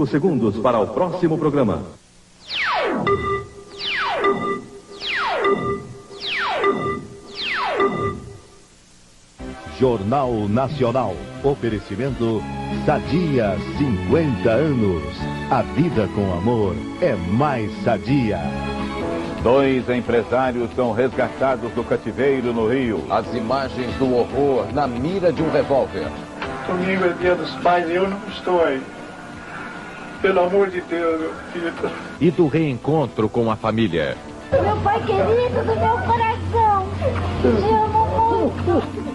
Segundos para o próximo programa. Jornal Nacional. Oferecimento Sadia 50 anos. A vida com amor é mais sadia. 2 empresários são resgatados do cativeiro no Rio. As imagens do horror na mira de um revólver. Domingo é dia dos pais e eu não estou aí. Pelo amor de Deus, meu filho. E do reencontro com a família. Meu pai querido do meu coração. Te amo muito.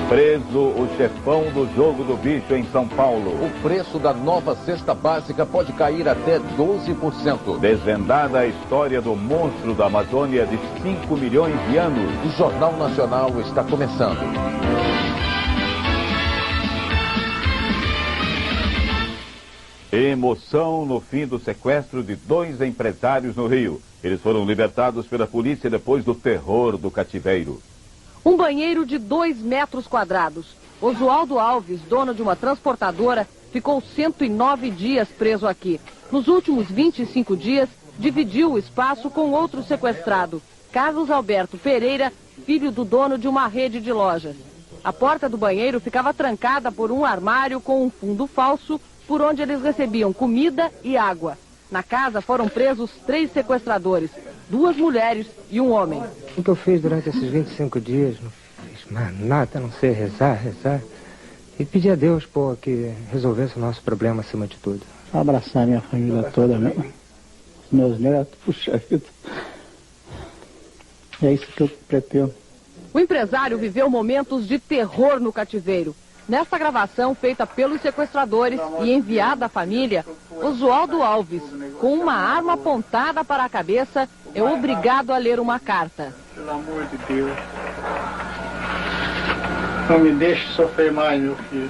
Preso o chefão do jogo do bicho em São Paulo. O preço da nova cesta básica pode cair até 12%. Desvendada a história do monstro da Amazônia de 5 milhões de anos. O Jornal Nacional está começando. Emoção no fim do sequestro de 2 empresários no Rio. Eles foram libertados pela polícia depois do terror do cativeiro. Um banheiro de 2 metros quadrados. Oswaldo Alves, dono de uma transportadora, ficou 109 dias preso aqui. Nos últimos 25 dias, dividiu o espaço com outro sequestrado, Carlos Alberto Pereira, filho do dono de uma rede de lojas. A porta do banheiro ficava trancada por um armário com um fundo falso, por onde eles recebiam comida e água. Na casa foram presos 3 sequestradores, 2 mulheres e um homem. O que eu fiz durante esses 25 dias, não fiz mais nada, a não ser rezar e pedir a Deus, pô, que resolvesse o nosso problema acima de tudo. Abraçar minha família toda, meus netos, puxa vida. É isso que eu pretendo. O empresário viveu momentos de terror no cativeiro. Nesta gravação, feita pelos sequestradores e enviada à família, Oswaldo Alves, com uma arma apontada para a cabeça, é obrigado a ler uma carta. Pelo amor de Deus. Não me deixe sofrer mais, meu filho.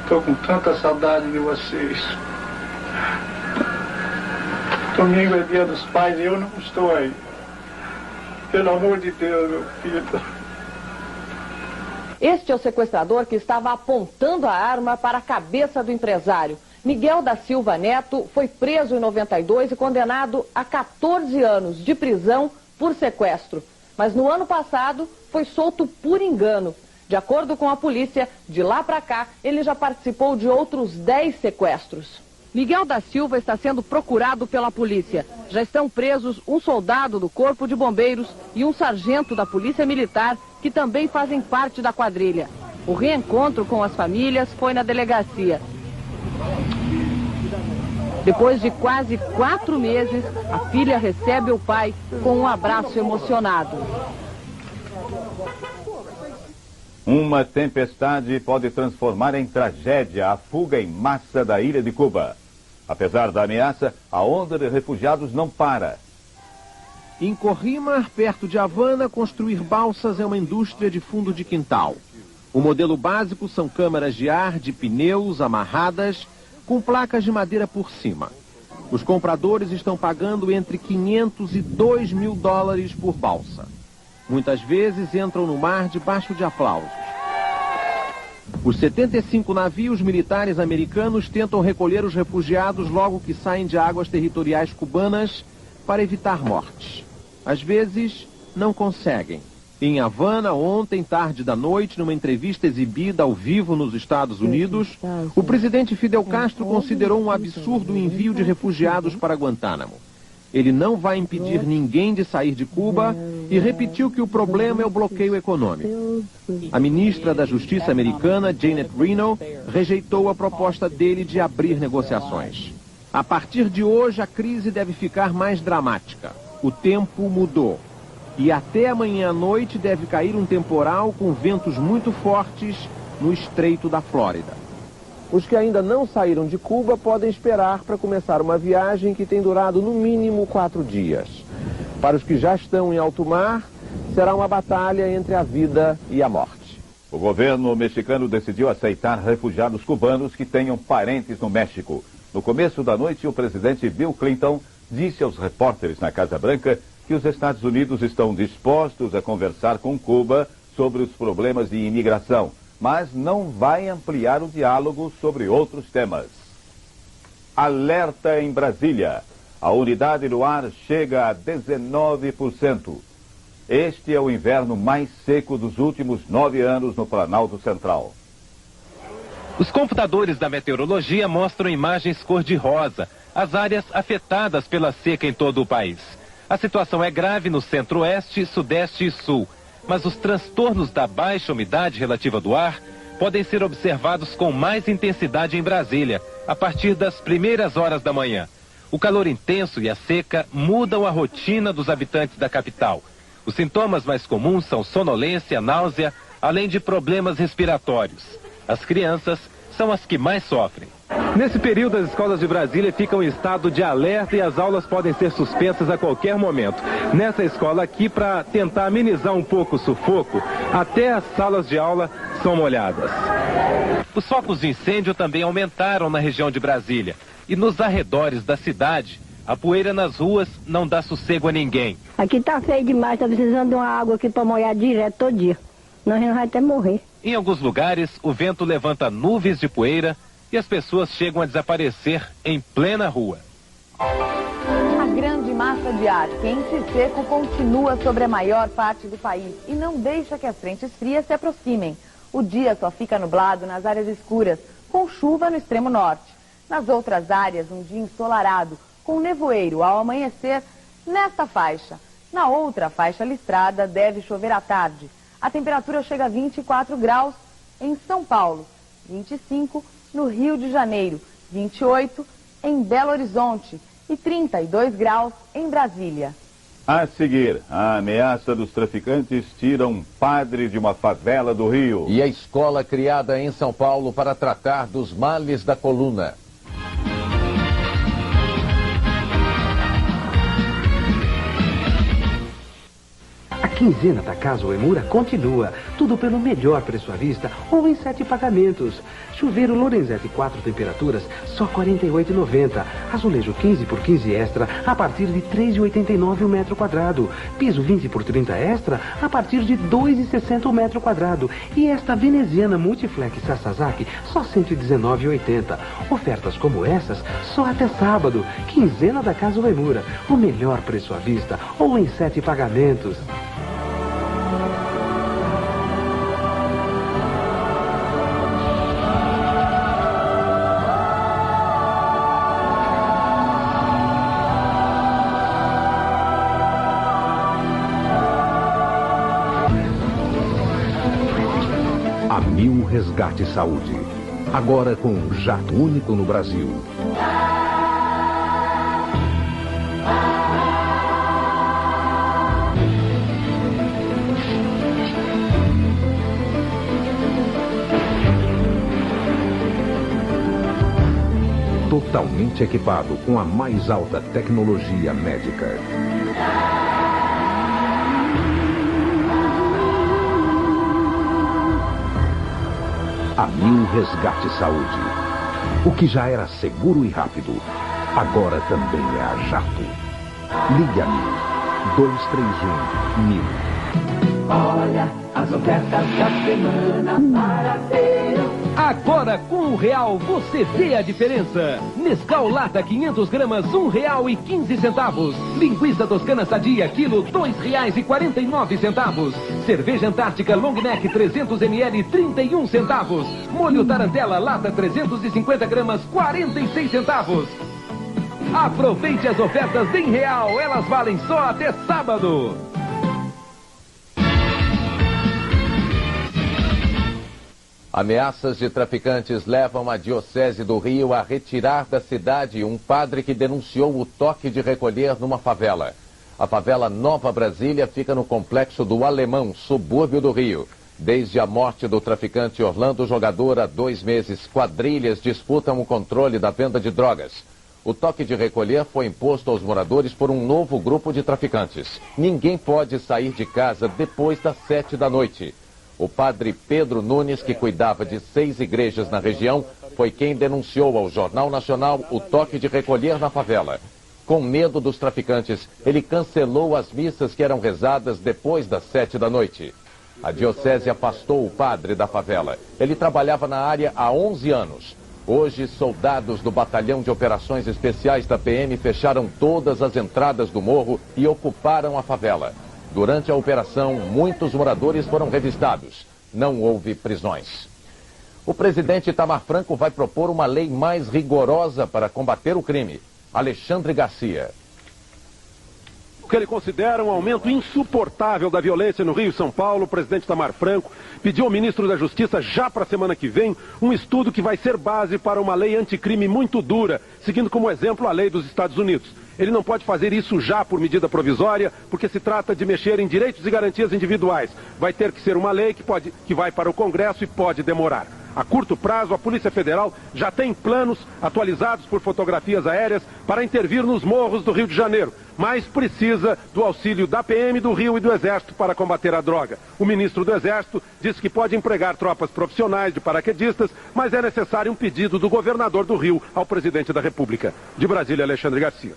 Estou com tanta saudade de vocês. Domingo é dia dos pais e eu não estou aí. Pelo amor de Deus, meu filho. Este é o sequestrador que estava apontando a arma para a cabeça do empresário. Miguel da Silva Neto foi preso em 92 e condenado a 14 anos de prisão por sequestro. Mas no ano passado foi solto por engano. De acordo com a polícia, de lá para cá ele já participou de outros 10 sequestros. Miguel da Silva está sendo procurado pela polícia. Já estão presos um soldado do Corpo de Bombeiros e um sargento da Polícia Militar, que também fazem parte da quadrilha. O reencontro com as famílias foi na delegacia. Depois de quase 4 meses, a filha recebe o pai com um abraço emocionado. Uma tempestade pode transformar em tragédia a fuga em massa da ilha de Cuba. Apesar da ameaça, a onda de refugiados não para. Em Corrima, perto de Havana, construir balsas é uma indústria de fundo de quintal. O modelo básico são câmaras de ar de pneus amarradas com placas de madeira por cima. Os compradores estão pagando entre 500 e 2 mil dólares por balsa. Muitas vezes entram no mar debaixo de aplausos. Os 75 navios militares americanos tentam recolher os refugiados logo que saem de águas territoriais cubanas para evitar mortes. Às vezes, não conseguem. Em Havana, ontem, tarde da noite, numa entrevista exibida ao vivo nos Estados Unidos, o presidente Fidel Castro considerou um absurdo o envio de refugiados para Guantánamo. Ele não vai impedir ninguém de sair de Cuba e repetiu que o problema é o bloqueio econômico. A ministra da Justiça americana, Janet Reno, rejeitou a proposta dele de abrir negociações. A partir de hoje, a crise deve ficar mais dramática. O tempo mudou. E até amanhã à noite deve cair um temporal com ventos muito fortes no Estreito da Flórida. Os que ainda não saíram de Cuba podem esperar para começar uma viagem que tem durado no mínimo 4 dias. Para os que já estão em alto mar, será uma batalha entre a vida e a morte. O governo mexicano decidiu aceitar refugiados cubanos que tenham parentes no México. No começo da noite, o presidente Bill Clinton disse aos repórteres na Casa Branca que os Estados Unidos estão dispostos a conversar com Cuba sobre os problemas de imigração. mas não vai ampliar o diálogo sobre outros temas. Alerta em Brasília. A umidade no ar chega a 19%. Este é o inverno mais seco dos últimos 9 anos no Planalto Central. Os computadores da meteorologia mostram imagens cor-de-rosa, as áreas afetadas pela seca em todo o país. A situação é grave no centro-oeste, sudeste e sul, mas os transtornos da baixa umidade relativa do ar podem ser observados com mais intensidade em Brasília, a partir das primeiras horas da manhã. O calor intenso e a seca mudam a rotina dos habitantes da capital. Os sintomas mais comuns são sonolência, náusea, além de problemas respiratórios. As crianças são as que mais sofrem. Nesse período, as escolas de Brasília ficam em estado de alerta e as aulas podem ser suspensas a qualquer momento. Nessa escola aqui, para tentar amenizar um pouco o sufoco, até as salas de aula são molhadas. Os focos de incêndio também aumentaram na região de Brasília. E nos arredores da cidade, a poeira nas ruas não dá sossego a ninguém. Aqui tá feio demais, tá precisando de uma água aqui para molhar direto todo dia. Nós não vai até morrer. Em alguns lugares, o vento levanta nuvens de poeira e as pessoas chegam a desaparecer em plena rua. A grande massa de ar quente e seco continua sobre a maior parte do país e não deixa que as frentes frias se aproximem. O dia só fica nublado nas áreas escuras, com chuva no extremo norte. Nas outras áreas, um dia ensolarado, com nevoeiro ao amanhecer nesta faixa. Na outra faixa listrada, deve chover à tarde. A temperatura chega a 24 graus em São Paulo, 25 no Rio de Janeiro, 28 em Belo Horizonte e 32 graus em Brasília. A seguir, a ameaça dos traficantes tira um padre de uma favela do Rio. E a escola criada em São Paulo para tratar dos males da coluna. A quinzena da Casa Uemura continua, tudo pelo melhor preço à vista ou em 7 pagamentos. Chuveiro Lorenzetti 4 temperaturas, só R$ 48,90. Azulejo 15 por 15 extra, a partir de R$ 3,89 o metro quadrado. Piso 20 por 30 extra, a partir de R$ 2,60 o metro quadrado. E esta veneziana Multiflex Sasazaki, só R$ 119,80. Ofertas como essas, só até sábado. Quinzena da Casa Uemura, o melhor preço à vista ou em 7 pagamentos. Amil Resgate Saúde. Agora com um jato único no Brasil. Totalmente equipado com a mais alta tecnologia médica. Amil Resgate Saúde. O que já era seguro e rápido, agora também é a jato. Ligue a 231 1000. Olha as ofertas da semana para ver. Agora com R$1 você vê a diferença. Nescau Lata 500 gramas, R$1,15. Linguiça toscana sadia, quilo, R$2,49. Cerveja Antártica Long Neck 300 ml, 31 centavos. Molho Tarantela Lata 350 gramas, 46 centavos. Aproveite as ofertas em R$1, elas valem só até sábado. Ameaças de traficantes levam a Diocese do Rio a retirar da cidade um padre que denunciou o toque de recolher numa favela. A favela Nova Brasília fica no complexo do Alemão, subúrbio do Rio. Desde a morte do traficante Orlando Jogador há 2 meses, quadrilhas disputam o controle da venda de drogas. O toque de recolher foi imposto aos moradores por um novo grupo de traficantes. Ninguém pode sair de casa depois das 7 da noite. O padre Pedro Nunes, que cuidava de 6 igrejas na região, foi quem denunciou ao Jornal Nacional o toque de recolher na favela. Com medo dos traficantes, ele cancelou as missas que eram rezadas depois das 7 da noite. A diocese afastou o padre da favela. Ele trabalhava na área há 11 anos. Hoje, soldados do Batalhão de Operações Especiais da PM fecharam todas as entradas do morro e ocuparam a favela. Durante a operação, muitos moradores foram revistados. Não houve prisões. O presidente Itamar Franco vai propor uma lei mais rigorosa para combater o crime. Alexandre Garcia. O que ele considera um aumento insuportável da violência no Rio e São Paulo, o presidente Itamar Franco pediu ao ministro da Justiça, já para a semana que vem, um estudo que vai ser base para uma lei anticrime muito dura, seguindo como exemplo a lei dos Estados Unidos. Ele não pode fazer isso já por medida provisória, porque se trata de mexer em direitos e garantias individuais. Vai ter que ser uma lei que vai para o Congresso e pode demorar. A curto prazo, a Polícia Federal já tem planos atualizados por fotografias aéreas para intervir nos morros do Rio de Janeiro, mas precisa do auxílio da PM do Rio e do Exército para combater a droga. O ministro do Exército disse que pode empregar tropas profissionais de paraquedistas, mas é necessário um pedido do governador do Rio ao presidente da República. De Brasília, Alexandre Garcia.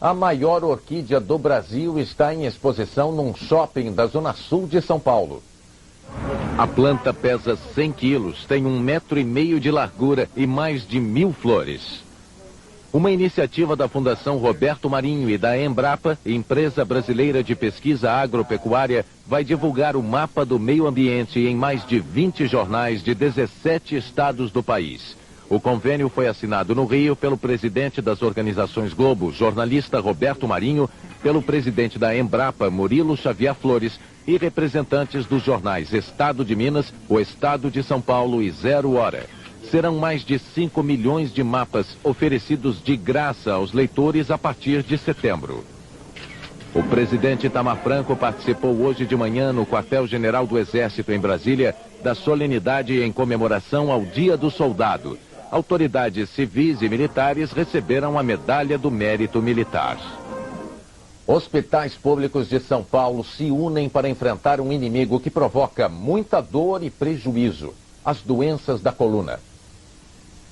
A maior orquídea do Brasil está em exposição num shopping da Zona Sul de São Paulo. A planta pesa 100 quilos, tem 1,5 metro de largura e mais de 1000 flores. Uma iniciativa da Fundação Roberto Marinho e da Embrapa, empresa brasileira de pesquisa agropecuária, vai divulgar o mapa do meio ambiente em mais de 20 jornais de 17 estados do país. O convênio foi assinado no Rio pelo presidente das organizações Globo, jornalista Roberto Marinho, pelo presidente da Embrapa, Murilo Xavier Flores, e representantes dos jornais Estado de Minas, O Estado de São Paulo e 0 Hora. Serão mais de 5 milhões de mapas oferecidos de graça aos leitores a partir de setembro. O presidente Itamar Franco participou hoje de manhã no Quartel-General do Exército em Brasília da solenidade em comemoração ao Dia do Soldado. Autoridades civis e militares receberam a Medalha do Mérito Militar. Hospitais públicos de São Paulo se unem para enfrentar um inimigo que provoca muita dor e prejuízo: as doenças da coluna.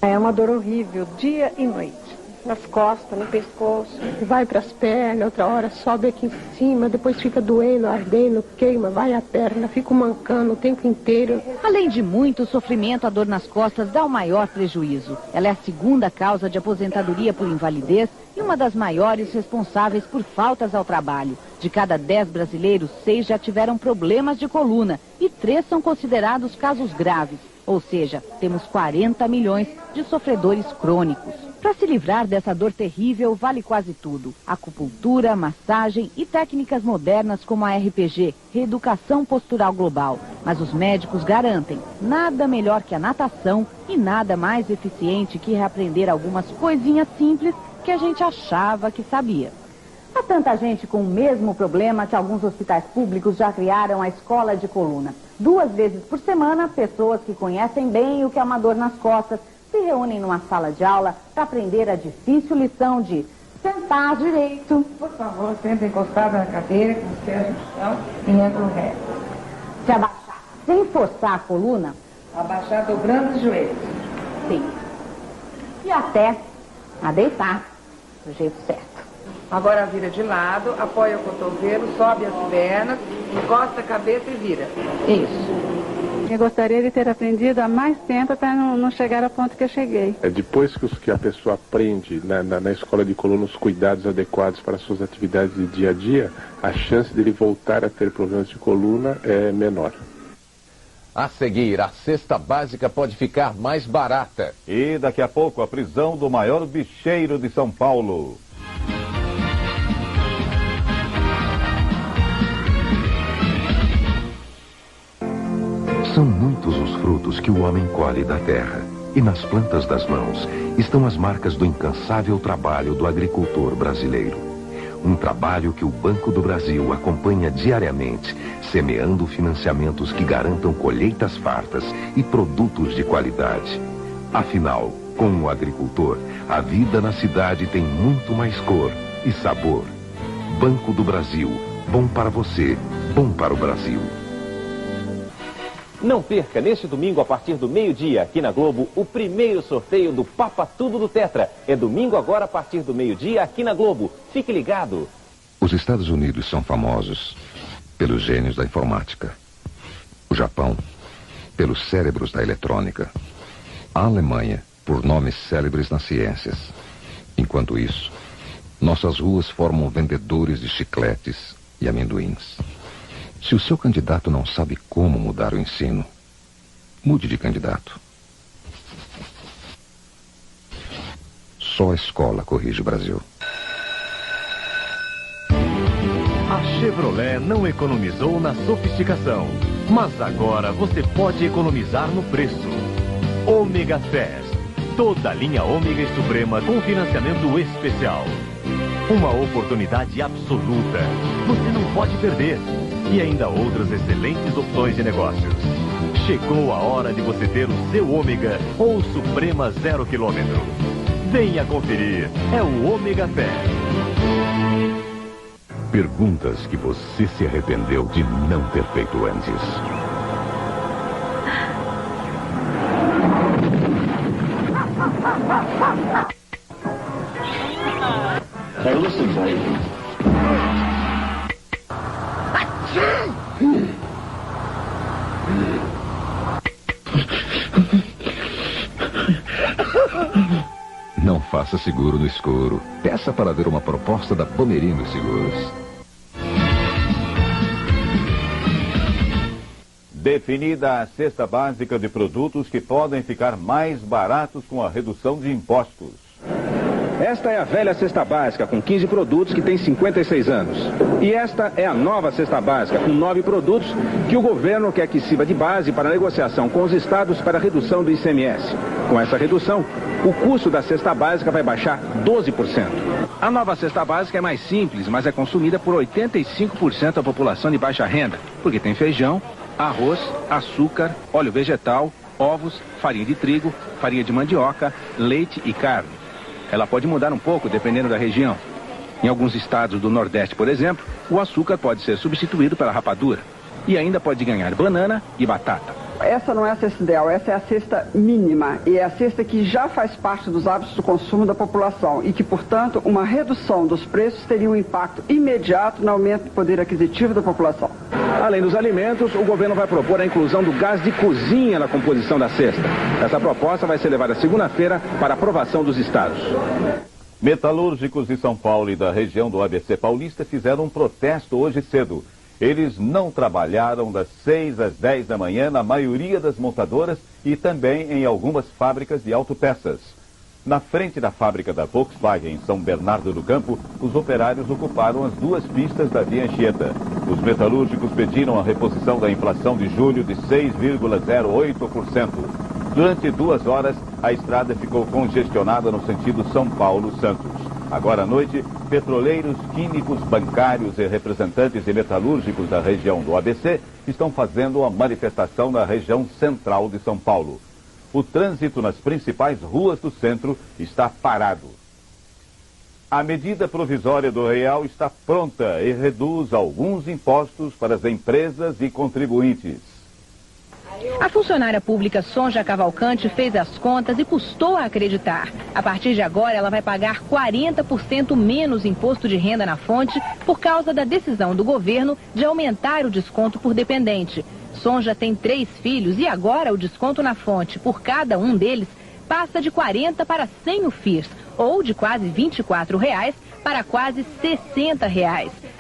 É uma dor horrível, dia e noite. Nas costas, no pescoço, vai para as pernas, outra hora sobe aqui em cima, depois fica doendo, ardendo, queima, vai a perna, fico mancando o tempo inteiro. Além de muito sofrimento, a dor nas costas dá o maior prejuízo. Ela é a segunda causa de aposentadoria por invalidez e uma das maiores responsáveis por faltas ao trabalho. De cada 10 brasileiros, 6 já tiveram problemas de coluna e 3 são considerados casos graves. Ou seja, temos 40 milhões de sofredores crônicos. Para se livrar dessa dor terrível, vale quase tudo: acupuntura, massagem e técnicas modernas como a RPG, reeducação postural global. Mas os médicos garantem, nada melhor que a natação e nada mais eficiente que reaprender algumas coisinhas simples que a gente achava que sabia. Há tanta gente com o mesmo problema que alguns hospitais públicos já criaram a escola de coluna. 2 vezes por semana, pessoas que conhecem bem o que é uma dor nas costas se reúnem numa sala de aula para aprender a difícil lição de sentar direito. Por favor, sempre encostado na cadeira, com os pés no chão, em ângulo reto. Se abaixar sem forçar a coluna. Abaixar dobrando os joelhos. Sim. E até a deitar do jeito certo. Agora vira de lado, apoia o cotovelo, sobe as pernas, encosta a cabeça e vira. Isso. Eu gostaria de ter aprendido há mais tempo para não chegar ao ponto que eu cheguei. Depois que a pessoa aprende na escola de coluna os cuidados adequados para as suas atividades de dia a dia, a chance dele voltar a ter problemas de coluna é menor. A seguir, a cesta básica pode ficar mais barata. E daqui a pouco, a prisão do maior bicheiro de São Paulo. São muitos os frutos que o homem colhe da terra. E nas plantas das mãos estão as marcas do incansável trabalho do agricultor brasileiro. Um trabalho que o Banco do Brasil acompanha diariamente, semeando financiamentos que garantam colheitas fartas e produtos de qualidade. Afinal, com o agricultor, a vida na cidade tem muito mais cor e sabor. Banco do Brasil, bom para você, bom para o Brasil. Não perca, neste domingo, a partir do meio-dia, aqui na Globo, o primeiro sorteio do Papa Tudo do Tetra. É domingo agora, a partir do meio-dia, aqui na Globo. Fique ligado. Os Estados Unidos são famosos pelos gênios da informática. O Japão, pelos cérebros da eletrônica. A Alemanha, por nomes célebres nas ciências. Enquanto isso, nossas ruas formam vendedores de chicletes e amendoins. Se o seu candidato não sabe como mudar o ensino, mude de candidato. Só a escola corrige o Brasil. A Chevrolet não economizou na sofisticação, mas agora você pode economizar no preço. Ômega Fest. Toda a linha Ômega e Suprema com financiamento especial. Uma oportunidade absoluta. Você não pode perder. E ainda outras excelentes opções de negócios. Chegou a hora de você ter o seu Ômega ou Suprema 0 km. Venha conferir. É o Ômega Fest. Perguntas que você se arrependeu de não ter feito antes. Hey, listen, buddy. Não faça seguro no escuro. Peça para ver uma proposta da Bomerinos Seguros. Definida a cesta básica de produtos que podem ficar mais baratos com a redução de impostos. Esta é a velha cesta básica com 15 produtos que tem 56 anos. E esta é a nova cesta básica com 9 produtos que o governo quer que sirva de base para a negociação com os estados para a redução do ICMS. Com essa redução, o custo da cesta básica vai baixar 12%. A nova cesta básica é mais simples, mas é consumida por 85% da população de baixa renda, porque tem feijão, arroz, açúcar, óleo vegetal, ovos, farinha de trigo, farinha de mandioca, leite e carne. Ela pode mudar um pouco dependendo da região. Em alguns estados do Nordeste, por exemplo, o açúcar pode ser substituído pela rapadura. E ainda pode ganhar banana e batata. Essa não é a cesta ideal, essa é a cesta mínima. E é a cesta que já faz parte dos hábitos do consumo da população. E que, portanto, uma redução dos preços teria um impacto imediato no aumento do poder aquisitivo da população. Além dos alimentos, o governo vai propor a inclusão do gás de cozinha na composição da cesta. Essa proposta vai ser levada segunda-feira para aprovação dos estados. Metalúrgicos de São Paulo e da região do ABC Paulista fizeram um protesto hoje cedo. Eles não trabalharam das 6 às 10 da manhã na maioria das montadoras e também em algumas fábricas de autopeças. Na frente da fábrica da Volkswagen em São Bernardo do Campo, os operários ocuparam as duas pistas da Via Anchieta. Os metalúrgicos pediram a reposição da inflação de julho de 6,08%. Durante 2 horas, a estrada ficou congestionada no sentido São Paulo-Santos. Agora à noite, petroleiros, químicos, bancários e representantes de metalúrgicos da região do ABC estão fazendo uma manifestação na região central de São Paulo. O trânsito nas principais ruas do centro está parado. A medida provisória do Real está pronta e reduz alguns impostos para as empresas e contribuintes. A funcionária pública Sonja Cavalcante fez as contas e custou a acreditar. A partir de agora, ela vai pagar 40% menos imposto de renda na fonte por causa da decisão do governo de aumentar o desconto por dependente. Sonja tem 3 filhos e agora o desconto na fonte por cada um deles passa de 40 para 100 UFIRs, ou de quase R$ 24 para quase R$ 60.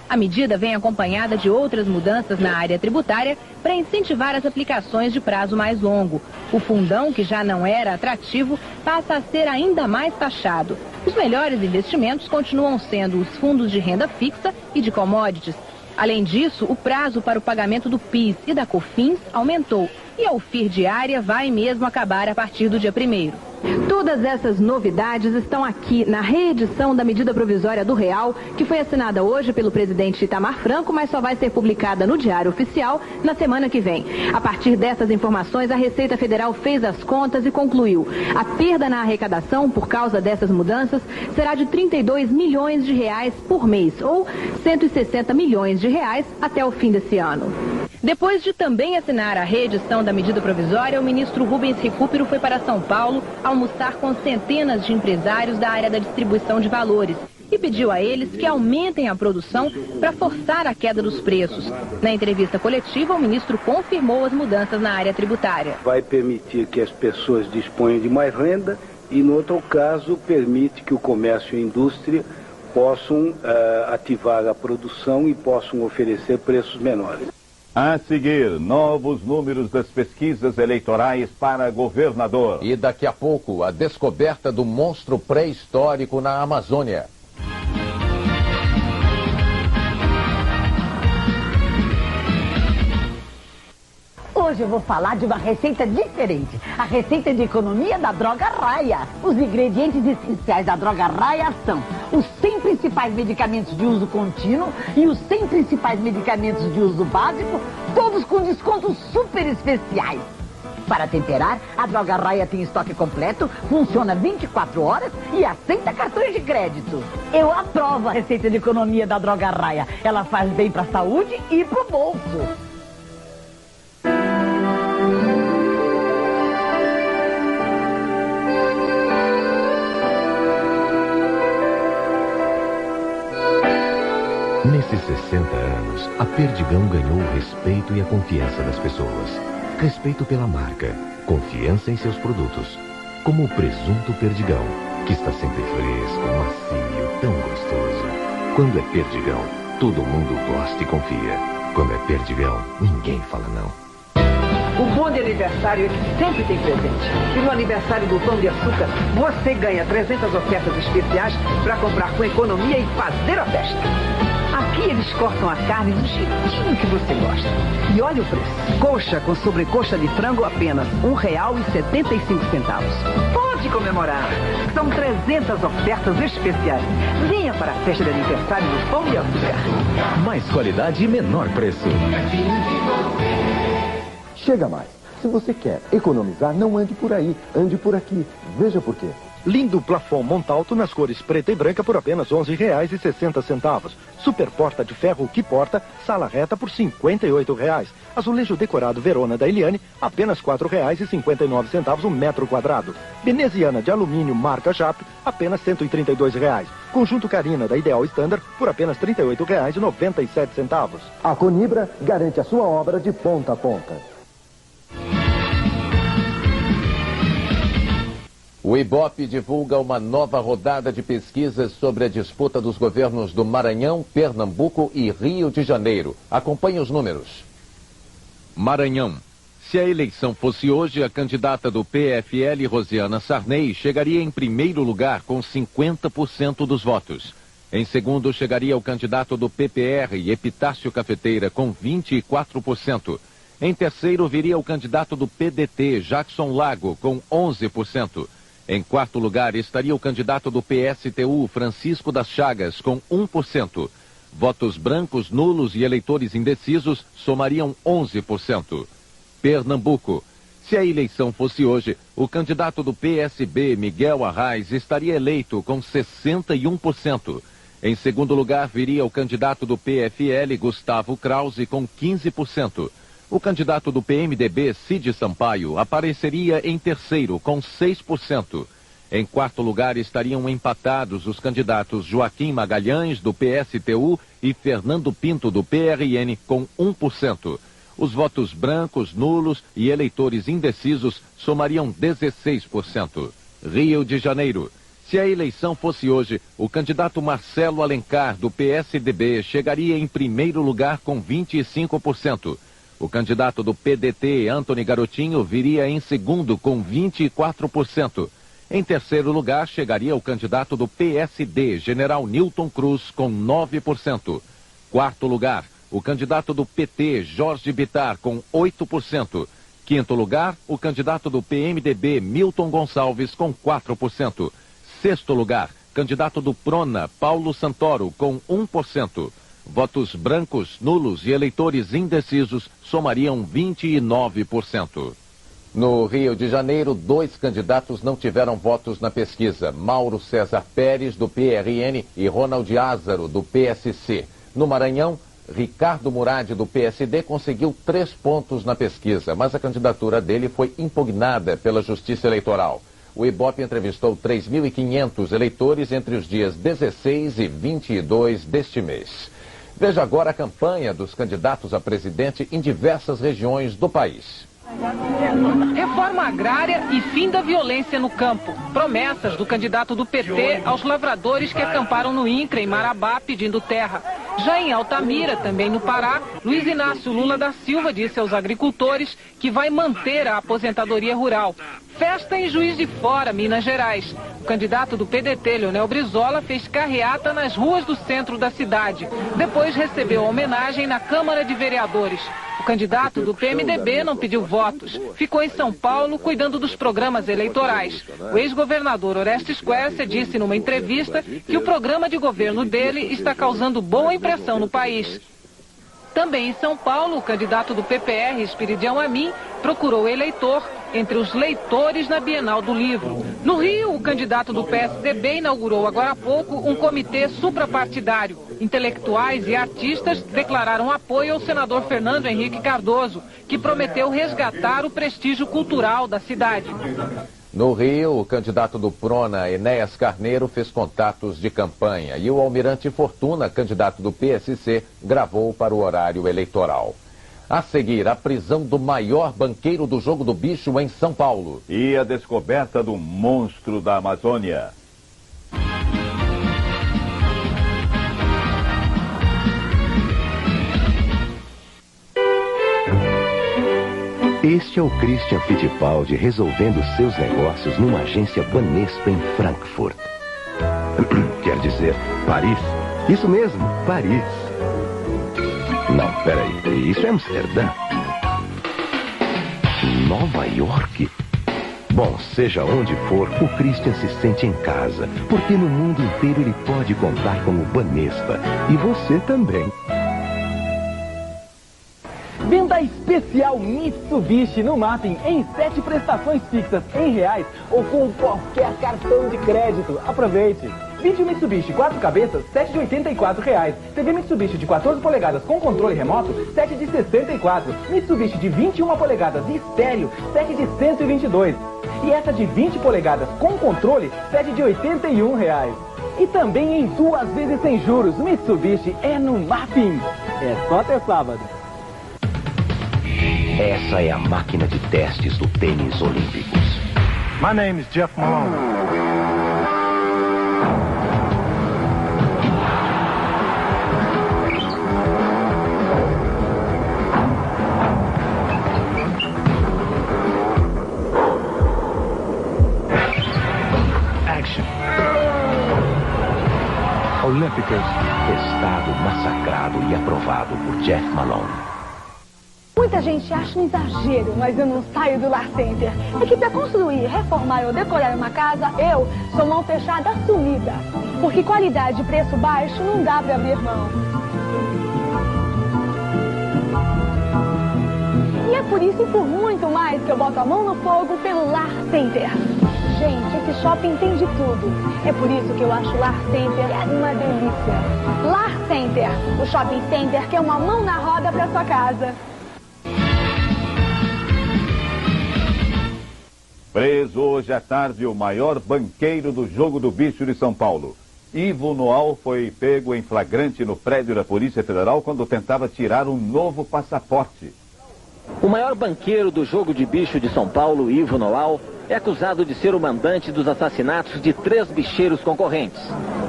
A medida vem acompanhada de outras mudanças na área tributária para incentivar as aplicações de prazo mais longo. O fundão, que já não era atrativo, passa a ser ainda mais taxado. Os melhores investimentos continuam sendo os fundos de renda fixa e de commodities. Além disso, o prazo para o pagamento do PIS e da COFINS aumentou e a UFIR diária vai mesmo acabar a partir do dia 1º. Todas essas novidades estão aqui na reedição da medida provisória do Real, que foi assinada hoje pelo presidente Itamar Franco, mas só vai ser publicada no Diário Oficial na semana que vem. A partir dessas informações, a Receita Federal fez as contas e concluiu: a perda na arrecadação por causa dessas mudanças será de 32 milhões de reais por mês, ou 160 milhões de reais até o fim desse ano. Depois de também assinar a reedição da medida provisória, o ministro Rubens Recupero foi para São Paulo almoçar com centenas de empresários da área da distribuição de valores. e pediu a eles que aumentem a produção para forçar a queda dos preços. Na entrevista coletiva, o ministro confirmou as mudanças na área tributária. Vai permitir que as pessoas disponham de mais renda e, no outro caso, permite que o comércio e a indústria possam ativar a produção e possam oferecer preços menores. A seguir, novos números das pesquisas eleitorais para governador. E daqui a pouco, a descoberta do monstro pré-histórico na Amazônia. Hoje eu vou falar de uma receita diferente. A receita de economia da Droga Raia. Os ingredientes essenciais da Droga Raia são os 100 principais medicamentos de uso contínuo e os 100 principais medicamentos de uso básico, todos com descontos super especiais. Para temperar, a Droga Raia tem estoque completo, funciona 24 horas e aceita cartões de crédito. Eu aprovo a receita de economia da Droga Raia. Ela faz bem para a saúde e para o bolso. Nesses 60 anos, a Perdigão ganhou o respeito e a confiança das pessoas. Respeito pela marca, confiança em seus produtos. Como o presunto Perdigão, que está sempre fresco, macio, tão gostoso. Quando é Perdigão, todo mundo gosta e confia. Quando é Perdigão, ninguém fala não. O bom de aniversário é que sempre tem presente. E no aniversário do Pão de Açúcar, você ganha 300 ofertas especiais para comprar com economia e fazer a festa. Aqui eles cortam a carne do jeitinho que você gosta. E olha o preço. Coxa com sobrecoxa de frango apenas R$1,75. Pode comemorar. São 300 ofertas especiais. Venha para a festa de aniversário do Pão de Açúcar. Mais qualidade e menor preço. Chega mais. Se você quer economizar, não ande por aí, ande por aqui. Veja por quê. Lindo plafond Montalto nas cores preta e branca por apenas R$11,60. Super porta de ferro que porta, sala reta por R$58. Azulejo decorado Verona da Eliane, apenas R$4,59 o metro quadrado. Veneziana de alumínio marca Jap, apenas R$132. Conjunto Carina da Ideal Standard por apenas R$38,97. A Conibra garante a sua obra de ponta a ponta. O IBOP divulga uma nova rodada de pesquisas sobre a disputa dos governos do Maranhão, Pernambuco e Rio de Janeiro. Acompanhe os números. Maranhão. Se a eleição fosse hoje, a candidata do PFL, Rosiana Sarney, chegaria em primeiro lugar com 50% dos votos. Em segundo, chegaria o candidato do PPR, Epitácio Cafeteira, com 24%. Em terceiro, viria o candidato do PDT, Jackson Lago, com 11%. Em quarto lugar, estaria o candidato do PSTU, Francisco das Chagas, com 1%. Votos brancos, nulos e eleitores indecisos somariam 11%. Pernambuco. Se a eleição fosse hoje, o candidato do PSB, Miguel Arraes, estaria eleito com 61%. Em segundo lugar, viria o candidato do PFL, Gustavo Krause, com 15%. O candidato do PMDB, Cid Sampaio, apareceria em terceiro, com 6%. Em quarto lugar estariam empatados os candidatos Joaquim Magalhães, do PSTU, e Fernando Pinto, do PRN, com 1%. Os votos brancos, nulos e eleitores indecisos somariam 16%. Rio de Janeiro. Se a eleição fosse hoje, o candidato Marcelo Alencar, do PSDB, chegaria em primeiro lugar com 25%. O candidato do PDT, Antony Garotinho, viria em segundo com 24%. Em terceiro lugar, chegaria o candidato do PSD, General Newton Cruz, com 9%. Quarto lugar, o candidato do PT, Jorge Bittar, com 8%. Quinto lugar, o candidato do PMDB, Milton Gonçalves, com 4%. Sexto lugar, candidato do PRONA, Paulo Santoro, com 1%. Votos brancos, nulos e eleitores indecisos somariam 29%. No Rio de Janeiro, 2 candidatos não tiveram votos na pesquisa. Mauro César Pérez, do PRN, e Ronald Ázaro, do PSC. No Maranhão, Ricardo Murad, do PSD, conseguiu 3 pontos na pesquisa, mas a candidatura dele foi impugnada pela Justiça Eleitoral. o Ibope entrevistou 3.500 eleitores entre os dias 16 e 22 deste mês. Veja agora a campanha dos candidatos a presidente em diversas regiões do país. Reforma agrária e fim da violência no campo. Promessas do candidato do PT aos lavradores que acamparam no INCRA, em Marabá, pedindo terra. Já em Altamira, também no Pará, Luiz Inácio Lula da Silva disse aos agricultores que vai manter a aposentadoria rural. Festa em Juiz de Fora, Minas Gerais. O candidato do PDT, Leonel Brizola, fez carreata nas ruas do centro da cidade. Depois recebeu a homenagem na Câmara de Vereadores. O candidato do PMDB não pediu votos. Ficou em São Paulo cuidando dos programas eleitorais. O ex-governador Orestes Quércia disse numa entrevista que o programa de governo dele está causando boa impressão no país. Também em São Paulo, o candidato do PPR, Espiridião Amin, procurou eleitor entre os leitores na Bienal do Livro. No Rio, o candidato do PSDB inaugurou agora há pouco um comitê suprapartidário. Intelectuais e artistas declararam apoio ao senador Fernando Henrique Cardoso, que prometeu resgatar o prestígio cultural da cidade. No Rio, o candidato do Prona, Enéas Carneiro, fez contatos de campanha e o almirante Fortuna, candidato do PSC, gravou para o horário eleitoral. A seguir, a prisão do maior banqueiro do jogo do bicho em São Paulo. E a descoberta do monstro da Amazônia. Este é o Christian Fittipaldi resolvendo seus negócios numa agência Banespa em Frankfurt. Quer dizer, Paris. Isso mesmo, Paris. Não, peraí, isso é Amsterdã. Nova York? Bom, seja onde for, o Christian se sente em casa, porque no mundo inteiro ele pode contar com o Banespa. E você também. Venda especial Mitsubishi no Mapping em 7 prestações fixas em reais ou com qualquer cartão de crédito. Aproveite! Vídeo Mitsubishi 4 cabeças, 7 de R$ 84. TV Mitsubishi de 14 polegadas com controle remoto, 7 de 64. Mitsubishi de 21 polegadas e estéreo, 7 de 122. E essa de 20 polegadas com controle, 7 de R$ 81. E também em 2 vezes sem juros. Mitsubishi é no Mapping. É só até sábado. Essa é a máquina de testes do tênis olímpicos. My name is Jeff Malone. Action. Olímpicos. Testado, massacrado e aprovado por Jeff Malone. Muita gente acha um exagero, mas eu não saio do Lar Center. É que para construir, reformar ou decorar uma casa, eu sou mão fechada assumida. Porque qualidade e preço baixo não dá para abrir mão. E é por isso e por muito mais que eu boto a mão no fogo pelo Lar Center. Gente, esse shopping tem de tudo. É por isso que eu acho o Lar Center uma delícia. Lar Center, o shopping center que é uma mão na roda para sua casa. Preso hoje à tarde o maior banqueiro do jogo do bicho de São Paulo. Ivo Noal foi pego em flagrante no prédio da Polícia Federal quando tentava tirar um novo passaporte. O maior banqueiro do jogo de bicho de São Paulo, Ivo Noal, é acusado de ser o mandante dos assassinatos de 3 bicheiros concorrentes.